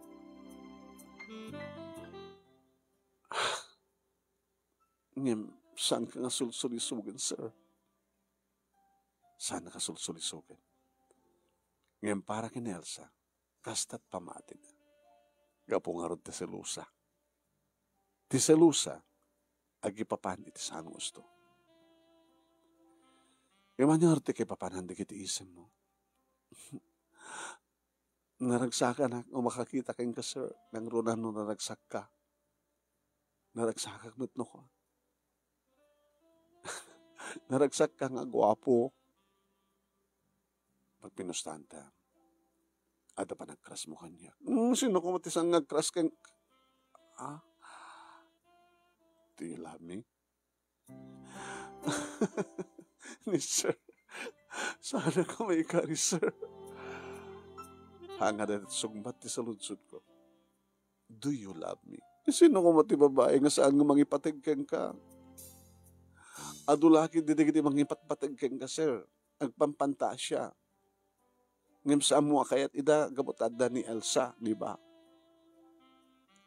Ngem, saan ka nga sulsulisugan, sir? Saan ka sulsulisugan? Ngem, para kin Elsa, kasta't pamatid. Gapungarod ti selusa. Ti selusa, agipapan iti saan gusto. Iman yung arti kay papanan di kiti isem mo. Naragsakan na, o makakita kang ka, sir, nang runan no naragsak ka. Naragsak no ko. Naragsak ka nga gwapo. Pag pinustanta, ada pa nagkras mo kanya. Sino ko matisang nagkras kang... Ah? Do you love me? Ni sir, sana ko may ikari, sir. Hanga na sugbat ti saludsud ko. Do you love me? Sino ko mati babae nga saan nga mangipatigken ka? Adulaki didi mangipatpatigken ka, sir. Agpampanta siya. Ngem saan mo kayat ida gabutad ni Elsa, di ba?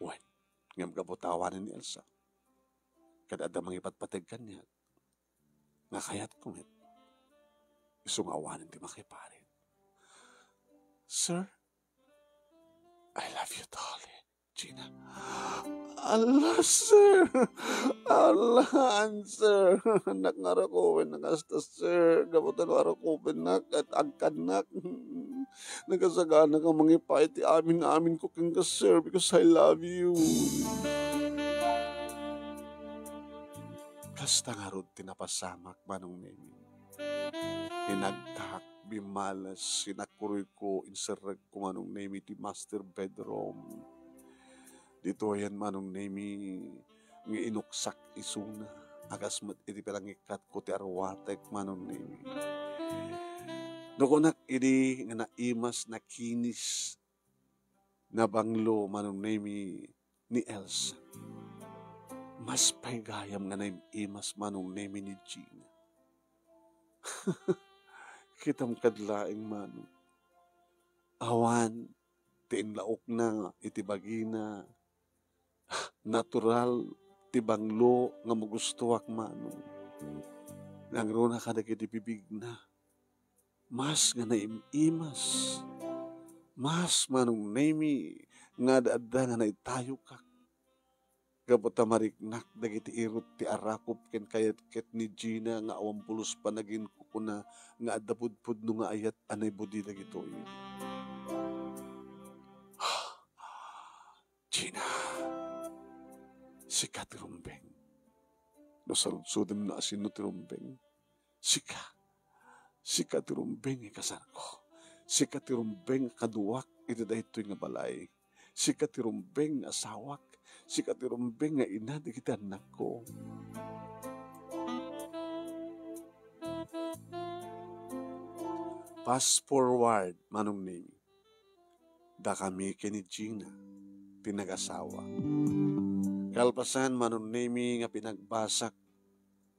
Wen, ngem gabutawanan ni Elsa. Kada ada mangipatpatigken niya. Nga kayat kumit. Isungawanan ti makiparin. Sir, I love you, darling, Gina. Allah, sir. Allahan, sir. Nakngarakuwen na kasta, sir. Gabutan warakuwen na at agkanak. Nagasagana ka mangipay ti amin ko kang ka, sir, because I love you. Kasta nga rod tinapasamak manong nemi. Hinagtak, bimalas, sinakuroy ko, insarag ko manong nemi ti master bedroom. Dito yan manong nemi, nga inuksak isuna. Agas mat iti palangikat ko ti arwatek manong nemi. Nakunak iti nga naimas na kinis na banglo manong nemi ni Elsa. Mas paigayam nga naimas manong nemi ni Gina. Kitam kadlaing manong. Awan, tiinlaok na, itibagina, natural, tibanglo, nga magustuwak manong. Nang runa ka nagkitibibig na. Mas nga naimas. Mas manong nemi, nga daadda nga naitayo ka. Kapot mariknak, dagiti irot ti arakop ken kayat ket ni Gina nga awampulos pa naging kukuna nga adapudpud no nga ayat anay budi dagito yun. Gina, sika ti rumbeng. No saludsudem na asin no ti rumbeng. Sika ti rumbeng ikasar ko. Sika ti rumbeng kaduwak iti daytoy nga balay. Sika ti rumbeng asawak. Si katirumbeng nga ina di kita anak ko. Fast forward, manong nemi. Da kami kini Gina, pinag-asawa. Kalpasan, manong nemi nga pinagbasak.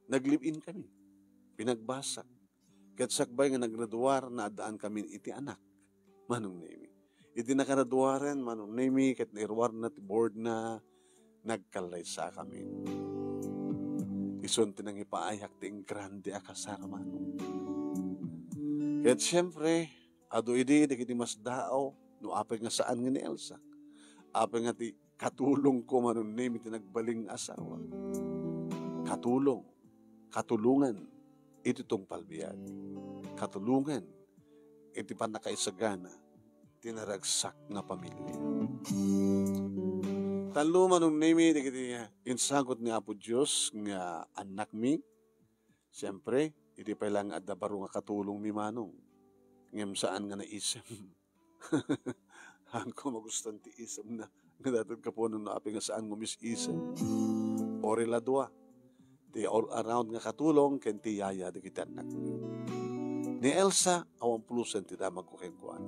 Nag-live-in kami. Pinagbasak. Katsakbay nga nagraduar na adaan kami iti anak. Manong nemi. Iti nakaraduaran, manong nemi, kat nairwar na ti board na nagkalay sa kami. Ison tinang ipaayak ting grande akasar manong. Kaya't siyempre, ado idi, di mas dao, no apay nga saan nga ni Elsa. Apay nga ti katulong ko manong nemi tinagbaling asawa. Katulungan, iti tong palbiyan. Katulungan, iti panakaisagana, tinaragsak nga pamilya. Talo manong nimi, digiti insagot ni Apo Diyos nga anak mi. Siyempre, iti pa lang at baro nga katulong mi manong. Ngem saan nga naisem. Hangko magustan ti isem na. Nga datod ka po nung naapi nga saan ngumis isem. Ori ladwa. Ti all around nga katulong, ken ti yaya digiti anak mi. Ni Elsa, awang pulusan ti damag ko kenkuan.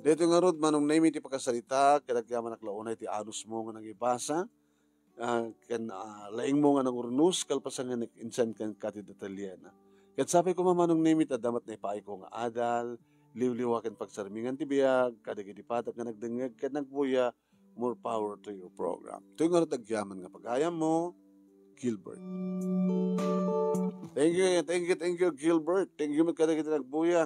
Dito nga rod, manong name iti pagkasalita, kinagyaman naklaunay ti anus mo nga nangibasa, laing mo nga nang urnus, kalpasan nga insan kan kati detalyena. Kat sabi ko mamanong name iti adamat na ipaay ko nga adal, liwliwakan pagsarmingan ti biyag, kadagiti patak nga nagdengeg, kat nagbuya, more power to your program. Ito nga rod, agyaman nga pag-ayam mo, Gilbert. Thank you, Gilbert. Thank you, kadagiti nagbuya.